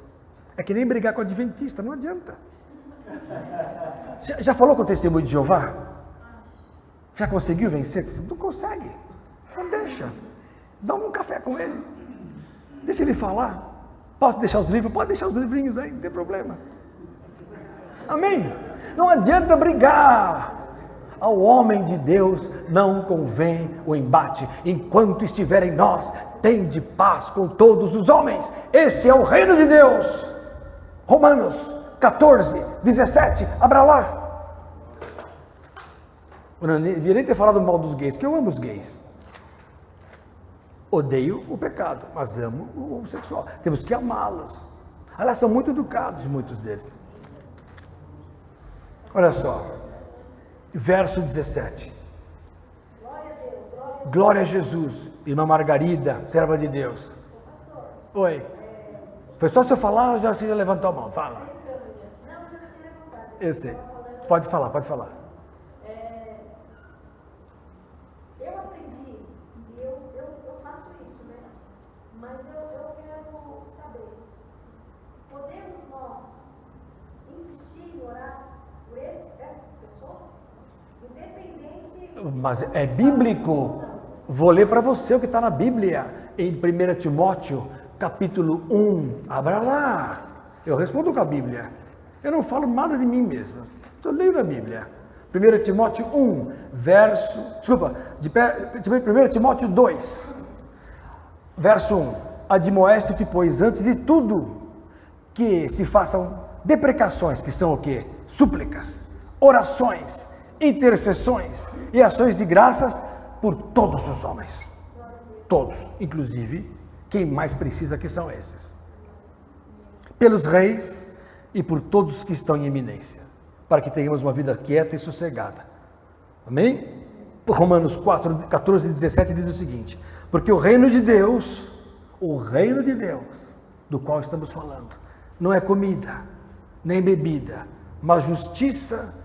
S1: É que nem brigar com o adventista, não adianta. Já falou com o testemunho de Jeová? Já conseguiu vencer? Não consegue, não deixa. Dá um café com ele. Deixa ele falar. Posso deixar os livros? Pode deixar os livrinhos aí, não tem problema. Amém? Não adianta brigar. Ao homem de Deus não convém o embate. Enquanto estiver em nós, tende paz com todos os homens. Esse é o reino de Deus. Romanos 14, 17. Abra lá. Eu não devia nem ter falado mal dos gays, que eu amo os gays. Odeio o pecado, mas amo o homossexual. Temos que amá-los. Aliás, são muito educados, muitos deles. Olha só, verso 17. Glória a Jesus, irmã Margarida, serva de Deus. Oi. Foi só se eu falar ou já se levantou a mão? Fala. Eu sei. Pode falar, pode falar. Mas é bíblico. Vou ler para você o que está na Bíblia, em 1 Timóteo, capítulo 1. Abra lá. Eu respondo com a Bíblia. Eu não falo nada de mim mesmo. Estou lendo a Bíblia. 1 Timóteo 1, verso... Desculpa, de 1 Timóteo 2, verso 1. Admoeste-te, pois, antes de tudo, que se façam deprecações, que são o quê? Súplicas, orações, intercessões e ações de graças por todos os homens. Todos, inclusive quem mais precisa, que são esses. Pelos reis e por todos que estão em eminência, para que tenhamos uma vida quieta e sossegada. Amém? Romanos 4, 14 e 17 diz o seguinte: porque o reino de Deus, do qual estamos falando, não é comida, nem bebida, mas justiça,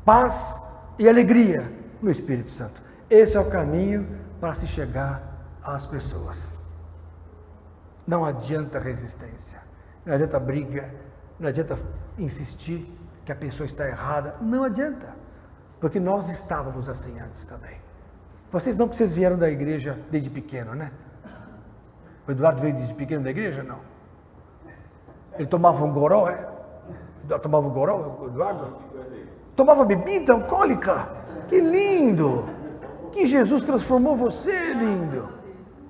S1: paz e alegria no Espírito Santo. Esse é o caminho para se chegar às pessoas. Não adianta resistência, não adianta briga, não adianta insistir que a pessoa está errada, não adianta, porque nós estávamos assim antes também. Vocês vieram da igreja desde pequeno, né? O Eduardo veio desde pequeno da igreja? Não. Ele tomava um goró, é? Tomava um goró, o Eduardo? Tomava bebida alcoólica? Que lindo! que Jesus transformou você, lindo.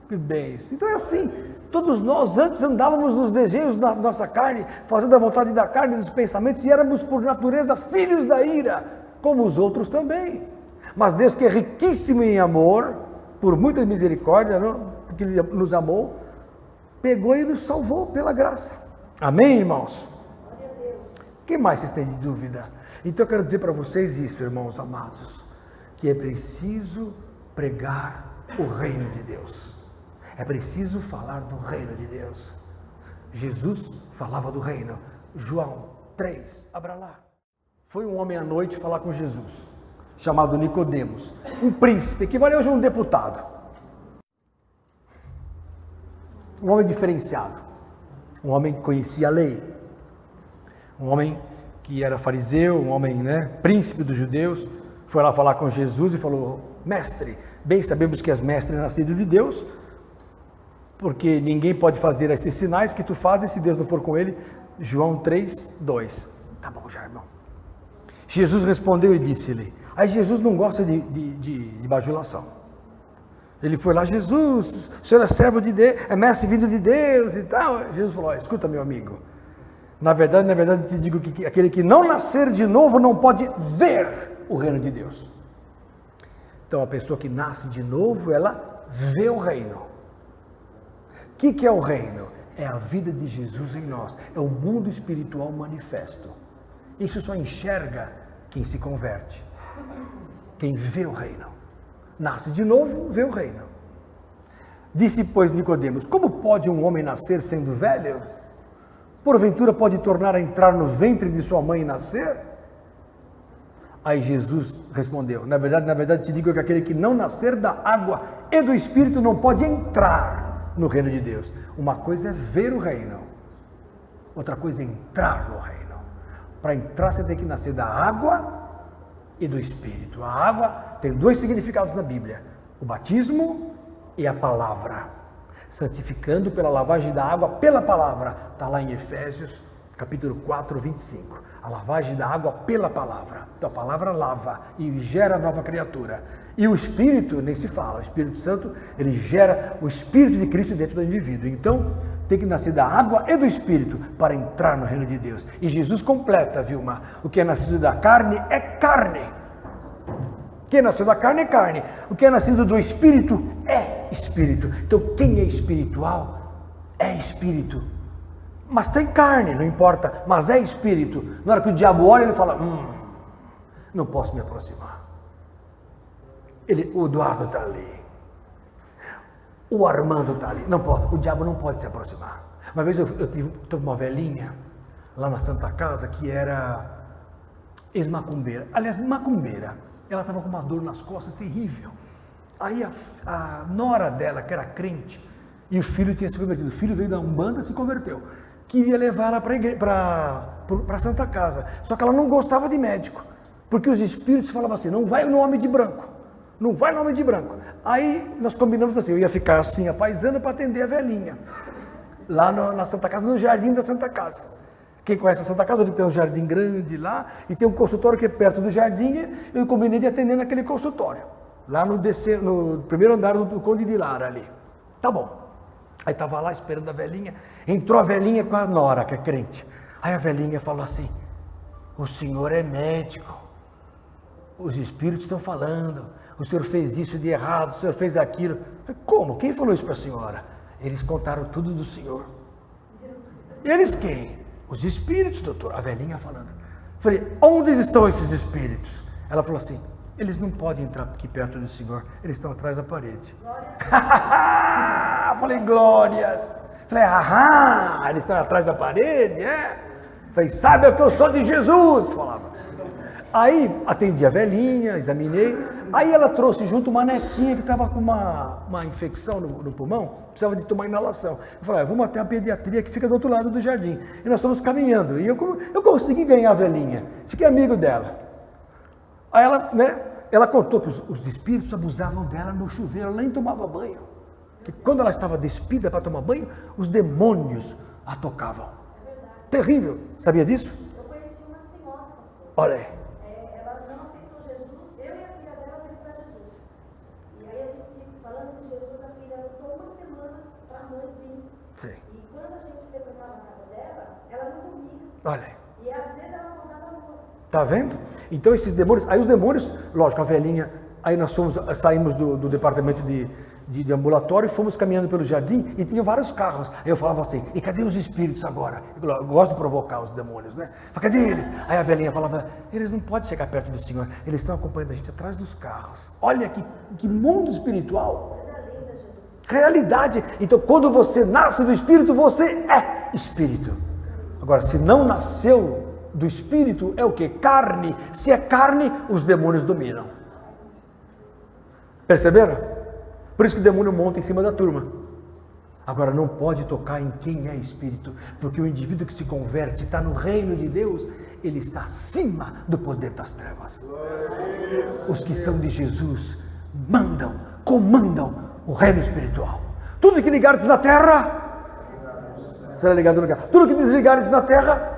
S1: Que bênção. Então é assim, todos nós antes andávamos nos desejos da nossa carne, fazendo a vontade da carne e dos pensamentos, e éramos por natureza filhos da ira, como os outros também. Mas Deus, que é riquíssimo em amor, por muita misericórdia, não? Porque Ele nos amou, pegou e nos salvou pela graça. Amém, irmãos? O que mais vocês têm de dúvida? Então eu quero dizer para vocês isso, irmãos amados, que é preciso pregar o reino de Deus. É preciso falar do reino de Deus. Jesus falava do reino. João 3, abra lá. Foi um homem à noite falar com Jesus, chamado Nicodemos, um príncipe, equivale hoje a um deputado. Um homem diferenciado, um homem que conhecia a lei, um homem que era fariseu, um homem, príncipe dos judeus, foi lá falar com Jesus e falou: mestre, bem sabemos que és mestre nascido de Deus, porque ninguém pode fazer esses sinais que tu fazes se Deus não for com ele. João 3, 2. Tá bom já, irmão. Jesus respondeu e disse-lhe, aí Jesus não gosta de bajulação. Ele foi lá: Jesus, o senhor é servo de Deus, é mestre vindo de Deus e tal. Jesus falou: escuta, meu amigo, na verdade te digo que aquele que não nascer de novo não pode ver o reino de Deus. Então a pessoa que nasce de novo, ela vê o reino. O que é o reino? É a vida de Jesus em nós, é o mundo espiritual manifesto. Isso só enxerga quem se converte, quem vê o reino. Nasce de novo, vê o reino. Disse, pois, Nicodemos: como pode um homem nascer sendo velho? Porventura pode tornar a entrar no ventre de sua mãe e nascer? Aí Jesus respondeu: na verdade te digo que aquele que não nascer da água e do Espírito não pode entrar no reino de Deus. Uma coisa é ver o reino, outra coisa é entrar no reino. Para entrar você tem que nascer da água e do Espírito. A água tem dois significados na Bíblia: o batismo e a palavra. Santificando pela lavagem da água pela palavra. Está lá em Efésios capítulo 4, 25. A lavagem da água pela palavra. Então a palavra lava e gera nova criatura. E o Espírito, nem se fala, o Espírito Santo, ele gera o Espírito de Cristo dentro do indivíduo. Então, tem que nascer da água e do Espírito para entrar no reino de Deus. E Jesus completa, Vilma, o que é nascido da carne é carne. O que é nascido da carne é carne. O que é nascido do Espírito é Espírito. Então, quem é espiritual é Espírito. Mas tem carne, não importa, mas é Espírito. Na hora que o diabo olha, ele fala: não posso me aproximar. O Eduardo está ali, o Armando está ali, não pode, o diabo não pode se aproximar. Uma vez eu tive uma velhinha lá na Santa Casa que era ex-macumbeira, aliás, macumbeira. Ela estava com uma dor nas costas terrível. Aí a nora dela, que era crente, e o filho tinha se convertido, o filho veio da Umbanda e se converteu, queria levar ela para a Santa Casa, só que ela não gostava de médico, porque os espíritos falavam assim: não vai no homem de branco. Não vai no homem de branco. Aí nós combinamos assim: eu ia ficar assim, apaisando para atender a velhinha. Lá na Santa Casa, no jardim da Santa Casa. Quem conhece a Santa Casa, tem um jardim grande lá, e tem um consultório que é perto do jardim, eu combinei de atender naquele consultório. Lá no primeiro andar do Conde de Lara ali. Tá bom. Aí estava lá esperando a velhinha, entrou a velhinha com a nora, que é crente. Aí a velhinha falou assim: o senhor é médico, os espíritos estão falando, o senhor fez isso de errado, o senhor fez aquilo. Como? Quem falou isso para a senhora? Eles contaram tudo do senhor. Eles quem? Os espíritos, doutor. A velhinha falando. Falei: onde estão esses espíritos? Ela falou assim: eles não podem entrar aqui perto do senhor, eles estão atrás da parede. Falei: glórias. Falei: eles estão atrás da parede, é? Falei: sabe o que eu sou de Jesus? Falava. Aí atendi a velhinha, examinei. Aí ela trouxe junto uma netinha que estava com uma infecção no pulmão, precisava de tomar inalação. Eu falei: vamos até a pediatria que fica do outro lado do jardim. E nós estamos caminhando. E eu consegui ganhar a velhinha, fiquei amigo dela. Aí ela contou que os espíritos abusavam dela no chuveiro, ela nem tomava banho. Que quando ela estava despida para tomar banho, os demônios a tocavam. Terrível. Sabia disso?
S5: Eu conheci uma senhora, pastor.
S1: Olha aí.
S5: Ela não aceitou Jesus, eu e a filha dela veio para Jesus.
S1: Sim.
S3: E quando a gente frequentava a casa dela, ela não dormia.
S1: Olha aí.
S3: E às vezes ela acordava à noite.
S1: Tá vendo? Então esses demônios, aí os demônios, lógico, a velhinha, aí nós saímos do departamento de ambulatório e fomos caminhando pelo jardim e tinha vários carros. Aí eu falava assim, e cadê os espíritos agora? Eu gosto de provocar os demônios, né? Falei, cadê eles? Aí a velhinha falava, eles não podem chegar perto do Senhor, eles estão acompanhando a gente atrás dos carros. Olha que mundo espiritual. Realidade. Então quando você nasce do Espírito, você é Espírito. Agora, se não nasceu do Espírito, é o que? Carne. Se é carne, os demônios dominam. Perceberam? Por isso que o demônio monta em cima da turma. Agora, não pode tocar em quem é Espírito, porque o indivíduo que se converte, está no reino de Deus, ele está acima do poder das trevas. Os que são de Jesus mandam, comandam o reino espiritual. Tudo que ligares na terra, será ligado no lugar. Tudo que desligares na terra,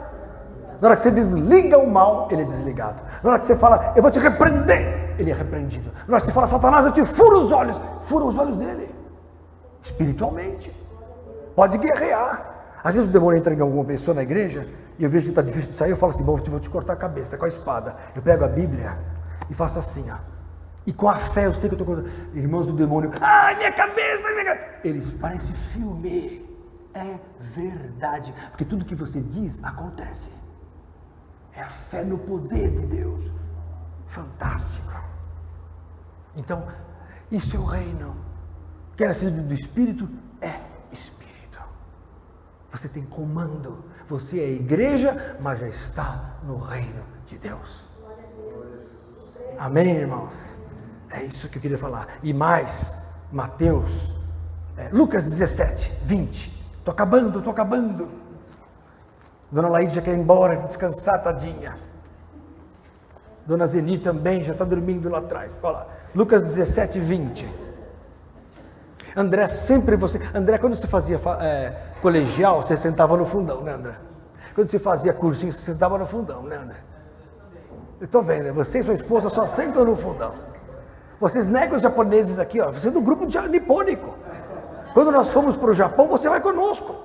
S1: na hora que você desliga o mal, ele é desligado. Na hora que você fala, eu vou te repreender, ele é repreendido. Na hora que você fala, Satanás, eu te furo os olhos dele. Espiritualmente. Pode guerrear. Às vezes o demônio entra em alguma pessoa na igreja, e eu vejo que está difícil de sair, eu falo assim, bom, eu vou te cortar a cabeça com a espada. Eu pego a Bíblia e faço assim, ó. E com a fé, eu sei que eu estou cortando. Irmãos do demônio, minha cabeça, minha cabeça. Eles parecem filme. É verdade. Porque tudo que você diz, acontece. É a fé no poder de Deus. Fantástico. Então, isso é o reino. Quer nascer do Espírito? É Espírito. Você tem comando. Você é igreja, mas já está no reino de Deus. Amém, irmãos? É isso que eu queria falar. E mais, Mateus, Lucas 17, 20. Estou acabando. Dona Laíde já quer ir embora, descansar, tadinha. Dona Zeni também já está dormindo lá atrás. Olha lá, Lucas 17, 20. André, André, quando você fazia colegial, você sentava no fundão, né, André? Quando você fazia cursinho, você sentava no fundão, né, André? Eu estou vendo, você e sua esposa só sentam no fundão. Vocês negam os japoneses aqui, ó. Você é do grupo nipônico. Quando nós fomos para o Japão, você vai conosco.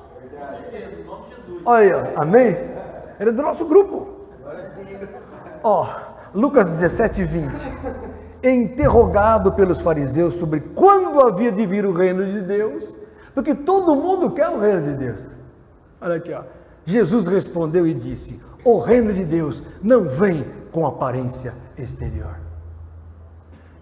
S1: Olha aí, ó. Amém? Ele é do nosso grupo. Ó, Lucas 17, 20. Interrogado pelos fariseus sobre quando havia de vir o reino de Deus, porque todo mundo quer o reino de Deus. Olha aqui, ó. Jesus respondeu e disse: o reino de Deus não vem com aparência exterior.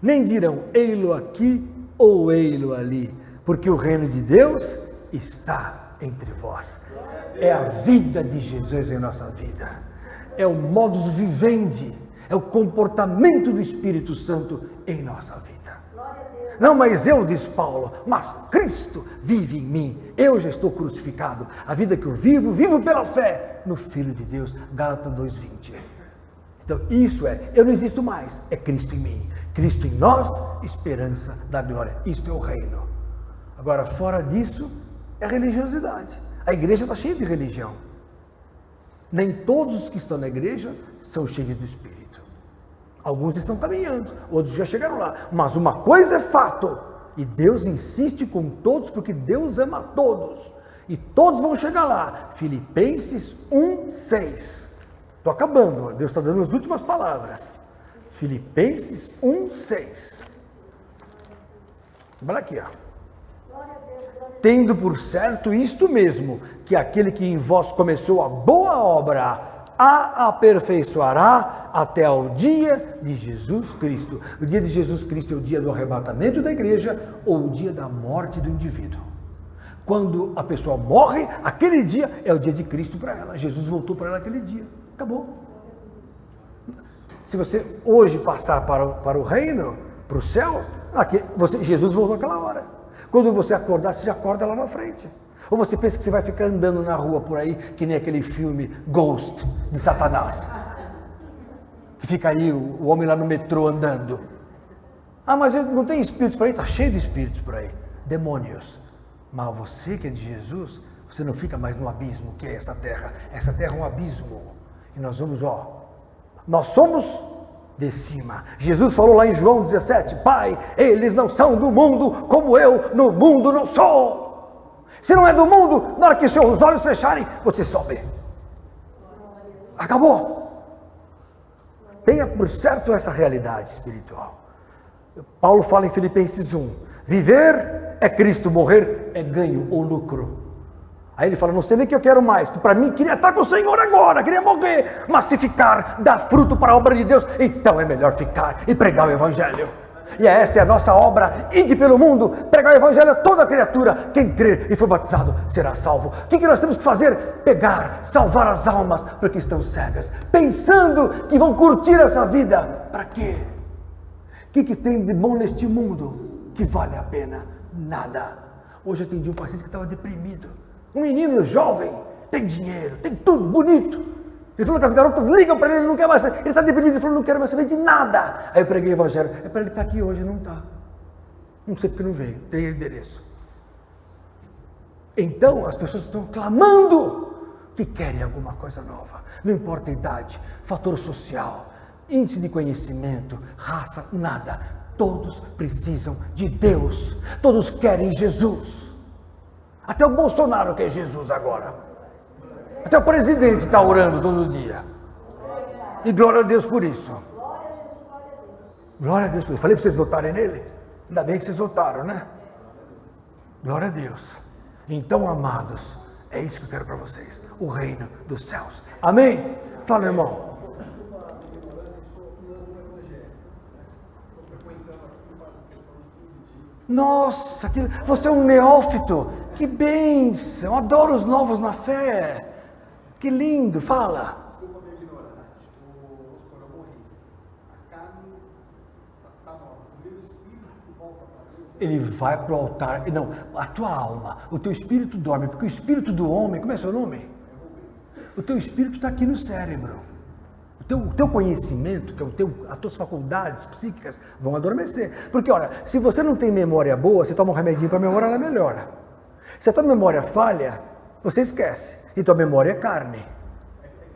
S1: Nem dirão, ei-lo aqui ou ei-lo ali, porque o reino de Deus está entre vós. É a vida de Jesus em nossa vida. É o modus vivendi, é o comportamento do Espírito Santo em nossa vida. Não, mas eu, diz Paulo, mas Cristo vive em mim. Eu já estou crucificado. A vida que eu vivo, vivo pela fé no Filho de Deus. Gálatas 2:20. Então, isso eu não existo mais, é Cristo em mim. Cristo em nós, esperança da glória. Isto é o reino. Agora, fora disso, é religiosidade. A igreja está cheia de religião. Nem todos os que estão na igreja são cheios do Espírito. Alguns estão caminhando, outros já chegaram lá. Mas uma coisa é fato, e Deus insiste com todos, porque Deus ama todos. E todos vão chegar lá. Filipenses 1:6. Estou acabando, Deus está dando as últimas palavras. Filipenses 1:6. Olha aqui, ó. Tendo por certo isto mesmo, que aquele que em vós começou a boa obra, a aperfeiçoará até ao dia de Jesus Cristo. O dia de Jesus Cristo é o dia do arrebatamento da igreja ou o dia da morte do indivíduo. Quando a pessoa morre, aquele dia é o dia de Cristo para ela. Jesus voltou para ela aquele dia. Acabou. Se você hoje passar para o reino, para o céu, Jesus voltou aquela hora. Quando você acordar, você já acorda lá na frente. Ou você pensa que você vai ficar andando na rua por aí, que nem aquele filme Ghost, de Satanás. Que fica aí o homem lá no metrô andando. Ah, mas não tem espíritos por aí? Está cheio de espíritos por aí. Demônios. Mas você que é de Jesus, você não fica mais no abismo que é essa terra. Essa terra é um abismo. E nós vamos, nós somos de cima. Jesus falou lá em João 17, Pai, eles não são do mundo, como eu no mundo não sou. Se não é do mundo, na hora que seus olhos fecharem, você sobe. Acabou. Tenha por certo essa realidade espiritual. Paulo fala em Filipenses 1, viver é Cristo, morrer é ganho ou lucro. Aí ele fala, não sei nem o que eu quero mais, que para mim queria estar com o Senhor agora, queria morrer, mas se ficar, dar fruto para a obra de Deus, então é melhor ficar e pregar o Evangelho. E esta é a nossa obra, ide pelo mundo, pregar o Evangelho a toda criatura, quem crer e for batizado será salvo. O que nós temos que fazer? Pegar, salvar as almas, porque estão cegas, pensando que vão curtir essa vida. Para quê? O que tem de bom neste mundo que vale a pena? Nada. Hoje eu atendi um paciente que estava deprimido, um menino jovem, tem dinheiro, tem tudo, bonito. Ele falou que as garotas ligam para ele não quer mais, ele está deprimido, ele falou, não quero mais saber de nada. Aí eu preguei o Evangelho, é para ele estar aqui hoje, não está. Não sei porque não veio, tem endereço. Então as pessoas estão clamando que querem alguma coisa nova. Não importa a idade, fator social, índice de conhecimento, raça, nada. Todos precisam de Deus, todos querem Jesus. Até o Bolsonaro quer Jesus agora. Até o presidente está orando todo dia. E glória a Deus por isso. Glória a Deus por isso. Falei para vocês votarem nele? Ainda bem que vocês votaram, né? Glória a Deus. Então, amados, é isso que eu quero para vocês. O reino dos céus. Amém? Fala, irmão. Nossa, você é um neófito. Que bênção. Adoro os novos na fé. Que lindo, fala.
S5: Desculpa a minha ignorância. Quando eu morri, a carne está morta. O meu espírito volta para Deus.
S1: Ele vai para o altar. Não, a tua alma, o teu espírito dorme, porque o espírito do homem, como é seu nome? O teu espírito está aqui no cérebro. O teu conhecimento, que é as tuas faculdades psíquicas vão adormecer. Porque, olha, se você não tem memória boa, você toma um remedinho para a memória, ela melhora. Se a tua memória falha, você esquece. E tua memória é carne.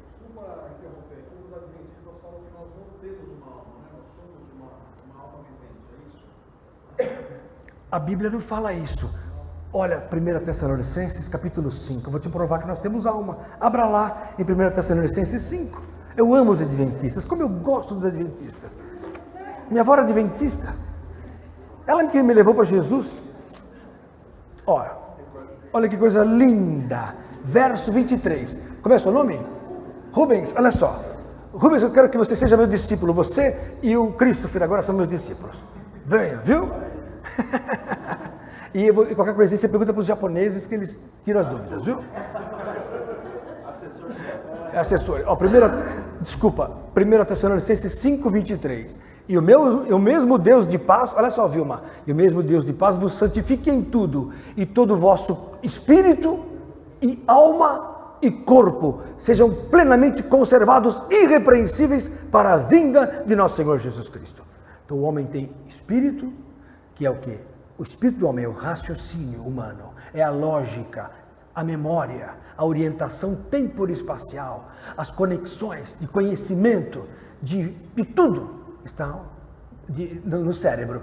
S5: Desculpa interromper. Os adventistas falam que nós não temos uma alma, né? Nós somos uma alma vivente, é isso?
S1: A Bíblia não fala isso. Olha, 1 Tessalonicenses, capítulo 5. Eu vou te provar que nós temos alma. Abra lá em 1 Tessalonicenses 5. Eu amo os adventistas. Como eu gosto dos adventistas. Minha avó era adventista. Ela que me levou para Jesus. Olha que coisa linda. Verso 23. Como é o seu nome? Rubens, olha só. Rubens, eu quero que você seja meu discípulo. Você e o Christopher agora são meus discípulos. Venha, viu? E qualquer coisa você pergunta para os japoneses que eles tiram as dúvidas, viu? Assessor. 1 Tessalonicenses 5, 23. E o mesmo Deus de paz, olha só, Vilma, e o mesmo Deus de paz vos santifique em tudo, e todo o vosso espírito e alma e corpo sejam plenamente conservados, irrepreensíveis para a vinda de nosso Senhor Jesus Cristo. Então o homem tem espírito, que é o quê? O espírito do homem é o raciocínio humano, é a lógica, a memória, a orientação temporoespacial, as conexões de conhecimento, de tudo está no cérebro.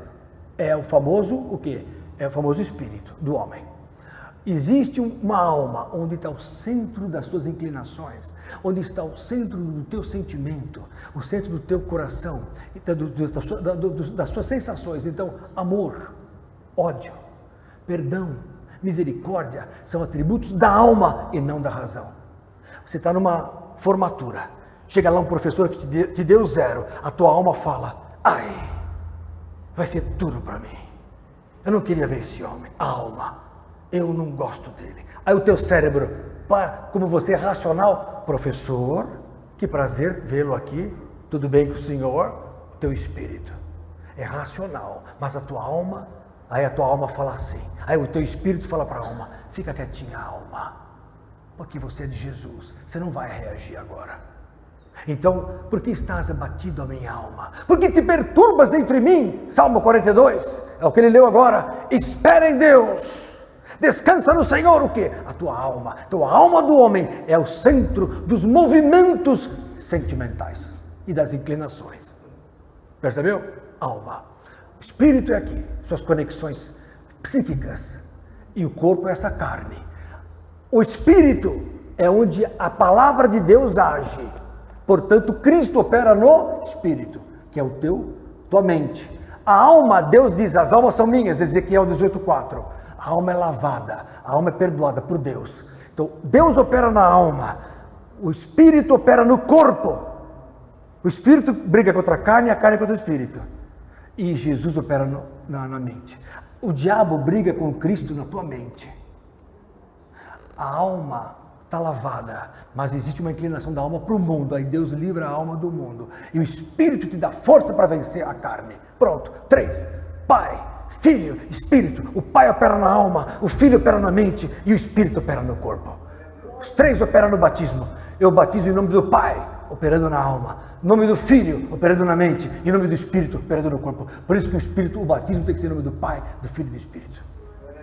S1: É o famoso, o quê? É o famoso espírito do homem. Existe uma alma onde está o centro das suas inclinações, onde está o centro do teu sentimento, o centro do teu coração, das suas sensações. Então, amor, ódio, perdão, misericórdia são atributos da alma e não da razão. Você está numa formatura, chega lá um professor que te deu 0, a tua alma fala, ai, vai ser tudo para mim, eu não queria ver esse homem, a alma, eu não gosto dele. Aí o teu cérebro, como você é racional, professor, que prazer vê-lo aqui, tudo bem com o senhor? O teu espírito é racional, mas a tua alma, aí a tua alma fala assim, aí o teu espírito fala para a alma, fica quietinha, alma, porque você é de Jesus, você não vai reagir agora. Então, por que estás abatido, a minha alma? Por que te perturbas dentro de mim? Salmo 42, é o que ele leu agora. Espera em Deus, descansa no Senhor. O quê? A tua alma do homem é o centro dos movimentos sentimentais e das inclinações. Percebeu? Alma. O espírito é aqui, suas conexões psíquicas E o corpo é essa carne. O espírito é onde a palavra de Deus age. Portanto, Cristo opera no espírito, que é tua mente. A alma, Deus diz, as almas são minhas, Ezequiel 18:4. A alma é lavada, a alma é perdoada por Deus. Então, Deus opera na alma, o espírito opera no corpo. O espírito briga contra a carne contra o espírito. E Jesus opera na mente. O diabo briga com Cristo na tua mente. A alma está lavada, mas existe uma inclinação da alma para o mundo. Aí Deus livra a alma do mundo. E o espírito te dá força para vencer a carne. Pronto. 3. Pai, Filho, Espírito. O Pai opera na alma, o Filho opera na mente e o Espírito opera no corpo. Os 3 operam no batismo. Eu batizo em nome do Pai, operando na alma. Em nome do Filho, operando na mente. E em nome do Espírito, operando no corpo. Por isso que o batismo tem que ser em nome do Pai, do Filho e do Espírito.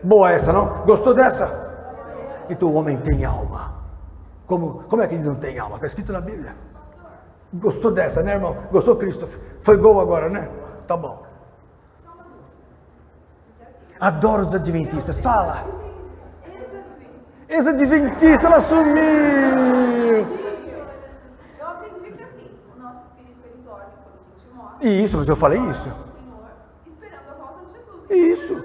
S1: Boa essa, não? Gostou dessa? Então o homem tem alma. Como é que ele não tem alma? Está escrito na Bíblia. Gostou dessa, né, irmão? Gostou, Christopher? Foi gol agora, né? Tá bom. Adoro os adventistas. Fala. Ex-adventista, ela sumiu.
S6: Eu aprendi que assim, o nosso espírito ele dorme quando a gente morre.
S1: Isso, mas eu falei isso.
S6: Senhor, esperando a volta de Jesus.
S1: Isso.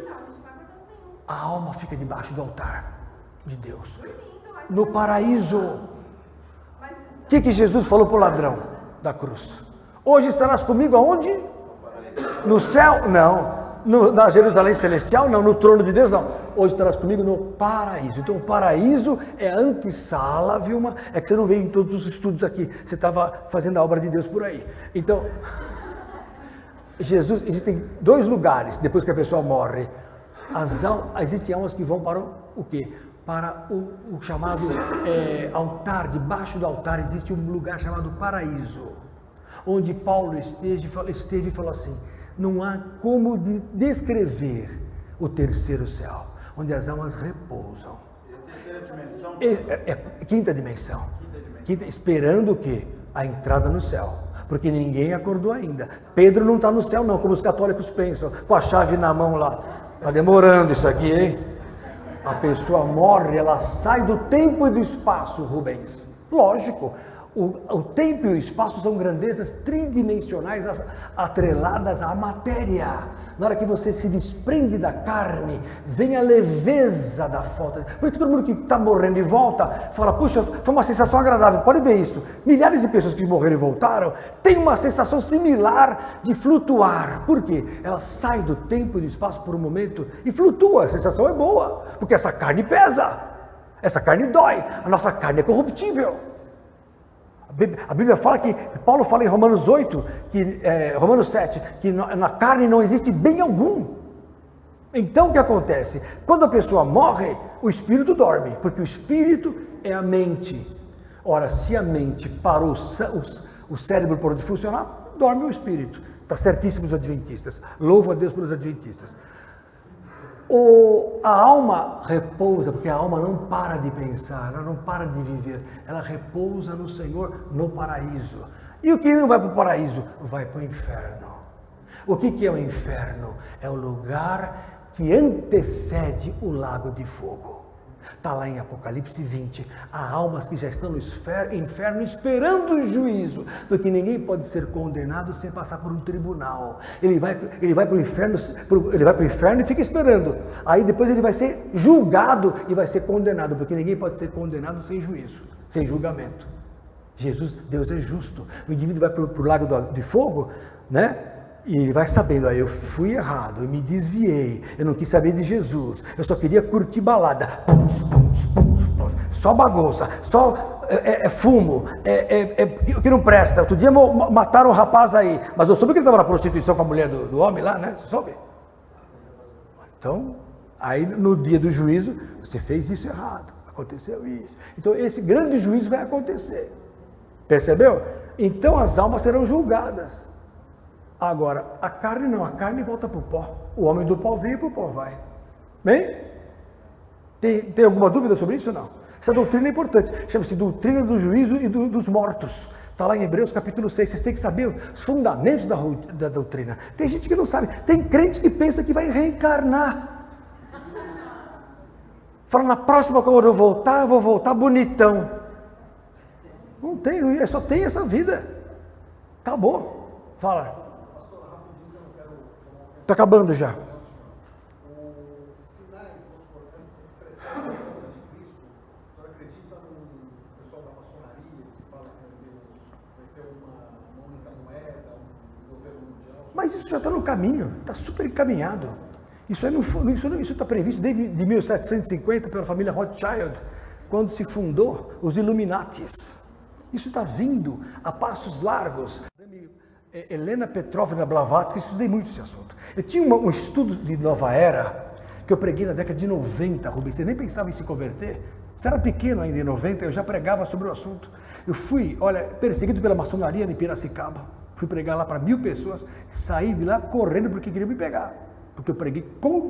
S1: A alma fica debaixo do altar de Deus. No paraíso. O que Jesus falou para o ladrão da cruz? Hoje estarás comigo aonde? No céu? Não. Na Jerusalém celestial? Não. No trono de Deus? Não. Hoje estarás comigo no paraíso. Então o paraíso é a antessala, Vilma. É que você não veio em todos os estudos aqui. Você estava fazendo a obra de Deus por aí. Então, Jesus, existem 2 lugares depois que a pessoa morre. Existem almas que vão para o quê? Para o chamado altar. Debaixo do altar existe um lugar chamado paraíso, onde Paulo esteve e falou assim: não há como descrever o terceiro céu, onde as almas repousam.
S2: E a terceira dimensão?
S1: Quinta dimensão. Esperando o quê? A entrada no céu. Porque ninguém acordou ainda. Pedro não está no céu não, como os católicos pensam, com a chave na mão lá. Está demorando isso aqui, hein? A pessoa morre, ela sai do tempo e do espaço, Rubens. Lógico, o tempo e o espaço são grandezas tridimensionais atreladas à matéria. Na hora que você se desprende da carne, vem a leveza da falta. Por isso todo mundo que está morrendo e volta, fala, puxa, foi uma sensação agradável. Pode ver isso. Milhares de pessoas que morreram e voltaram, têm uma sensação similar de flutuar. Por quê? Ela sai do tempo e do espaço por um momento e flutua. A sensação é boa, porque essa carne pesa. Essa carne dói. A nossa carne é corruptível. A Bíblia fala que, Paulo fala em Romanos 8, Romanos 7, que na carne não existe bem algum. Então o que acontece? Quando a pessoa morre, o espírito dorme, porque o espírito é a mente. Ora, se a mente parou, o cérebro parou de funcionar, dorme o espírito. Está certíssimo os adventistas. Louvo a Deus pelos adventistas. A alma repousa, porque a alma não para de pensar, ela não para de viver, ela repousa no Senhor, no paraíso. E o que não vai para o paraíso? Vai para o inferno. O que é o inferno? É o lugar que antecede o lago de fogo. Está lá em Apocalipse 20, há almas que já estão no inferno esperando o juízo, porque ninguém pode ser condenado sem passar por um tribunal. Ele vai para o inferno e fica esperando. Aí depois ele vai ser julgado e vai ser condenado, porque ninguém pode ser condenado sem juízo, sem julgamento. Deus é justo. O indivíduo vai para o lago de fogo, né? E ele vai sabendo, eu fui errado, eu me desviei, eu não quis saber de Jesus, eu só queria curtir balada, só bagunça, só fumo, o que não presta. Outro dia mataram um rapaz aí, mas eu soube que ele estava na prostituição com a mulher do homem lá, né? Você soube? Então, aí no dia do juízo, você fez isso errado, aconteceu isso. Então esse grande juízo vai acontecer, percebeu? Então as almas serão julgadas. Agora, a carne não, a carne volta para o pó. O homem do pó veio e para o pó vai. Bem? Tem alguma dúvida sobre isso ou não? Essa doutrina é importante. Chama-se doutrina do juízo e dos mortos. Está lá em Hebreus capítulo 6. Vocês têm que saber os fundamentos da doutrina. Tem gente que não sabe. Tem crente que pensa que vai reencarnar. Fala, na próxima quando eu vou voltar bonitão. Não tem, só tem essa vida. Acabou. Fala. Estou acabando já.
S5: Os sinais, que precedem a volta de Cristo, o senhor acredita no pessoal da maçonaria que fala que vai ter uma única moeda, um governo mundial?
S1: Mas isso já está no caminho, está super encaminhado. Isso está previsto desde 1750 pela família Rothschild, quando se fundou os Illuminatis. Isso está vindo a passos largos. Helena Petrovna Blavatsky, estudei muito esse assunto. Eu tinha um estudo de nova era, que eu preguei na década de 90, Rubens, você nem pensava em se converter. Você era pequeno ainda em 90, eu já pregava sobre o assunto. Eu fui, perseguido pela maçonaria em Piracicaba. Fui pregar lá para 1000 pessoas, saí de lá correndo porque queriam me pegar. Porque eu preguei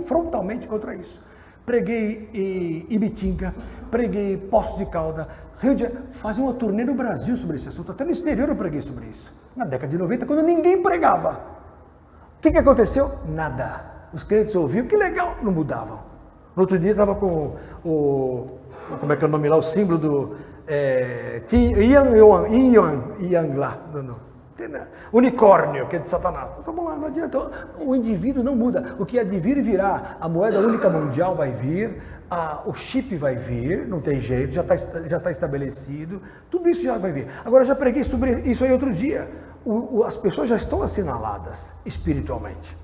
S1: frontalmente contra isso. Preguei em Ibitinga, preguei em Poços de Caldas, Rio de Janeiro, fazia uma turnê no Brasil sobre esse assunto, até no exterior eu preguei sobre isso. Na década de 90, quando ninguém pregava. O que aconteceu? Nada. Os crentes ouviam, que legal, não mudavam. No outro dia estava com como é que é o nome lá, o símbolo do Yang lá, unicórnio, que é de Satanás. Vamos lá, não adianta, o indivíduo não muda. O que há de vir virá, a moeda única mundial vai vir, o chip vai vir, não tem jeito, já está estabelecido, tudo isso já vai vir. Agora, eu já preguei sobre isso aí outro dia. As pessoas já estão assinaladas espiritualmente,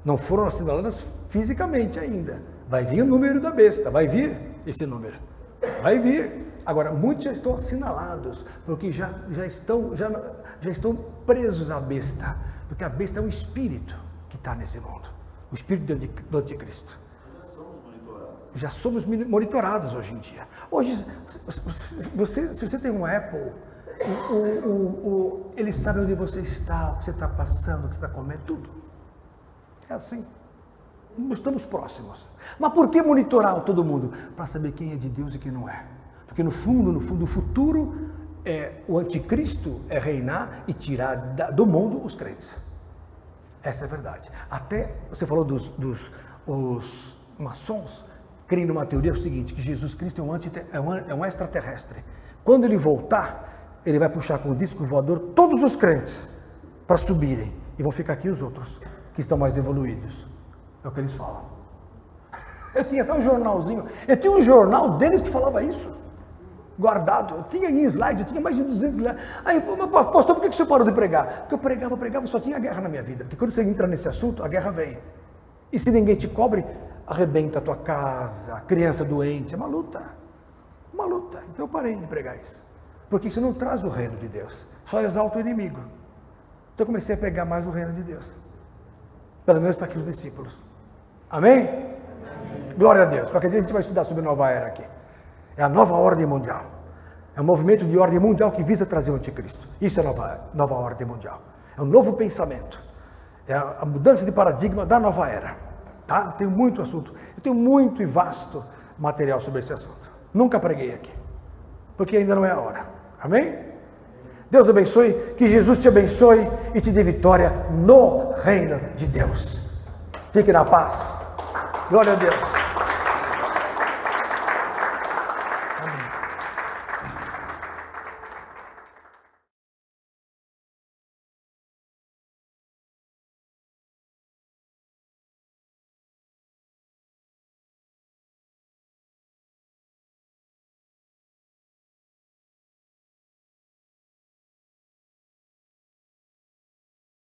S1: não foram assinaladas fisicamente ainda. Vai vir o número da besta, vai vir esse número, vai vir. Agora, muitos já estão assinalados, porque já estão presos à besta, porque a besta é um espírito que está nesse mundo, o espírito do anticristo. Já somos monitorados hoje em dia. Hoje, se você tem um Apple, eles sabem onde você está, o que você está passando, o que você está comendo, tudo. É assim. Estamos próximos. Mas por que monitorar todo mundo? Para saber quem é de Deus e quem não é. Porque no fundo, o futuro o anticristo é reinar e tirar do mundo os crentes. Essa é a verdade. Até, você falou os maçons, creem numa teoria, é o seguinte, que Jesus Cristo é um extraterrestre. Quando ele voltar, ele vai puxar com o disco voador todos os crentes para subirem. E vão ficar aqui os outros, que estão mais evoluídos. É o que eles falam. Eu tinha até um jornalzinho, eu tinha um jornal deles que falava isso. Guardado, eu tinha em slide, eu tinha mais de 200 slides. Aí, pastor, por que você parou de pregar? Porque eu pregava, só tinha guerra na minha vida. Porque quando você entra nesse assunto, a guerra vem. E se ninguém te cobre, arrebenta a tua casa, a criança doente, é uma luta. Uma luta. Então eu parei de pregar isso. Porque isso não traz o reino de Deus, só exalta o inimigo. Então eu comecei a pregar mais o reino de Deus. Pelo menos está aqui os discípulos. Amém? Amém. Glória a Deus. Qualquer dia a gente vai estudar sobre a nova era aqui. É a nova ordem mundial. É um movimento de ordem mundial que visa trazer o anticristo. Isso é a nova ordem mundial. É um novo pensamento. É a mudança de paradigma da nova era. Tá? Eu tenho muito assunto. Eu tenho muito e vasto material sobre esse assunto. Nunca preguei aqui. Porque ainda não é a hora. Amém? Deus abençoe. Que Jesus te abençoe e te dê vitória no reino de Deus. Fique na paz. Glória a Deus.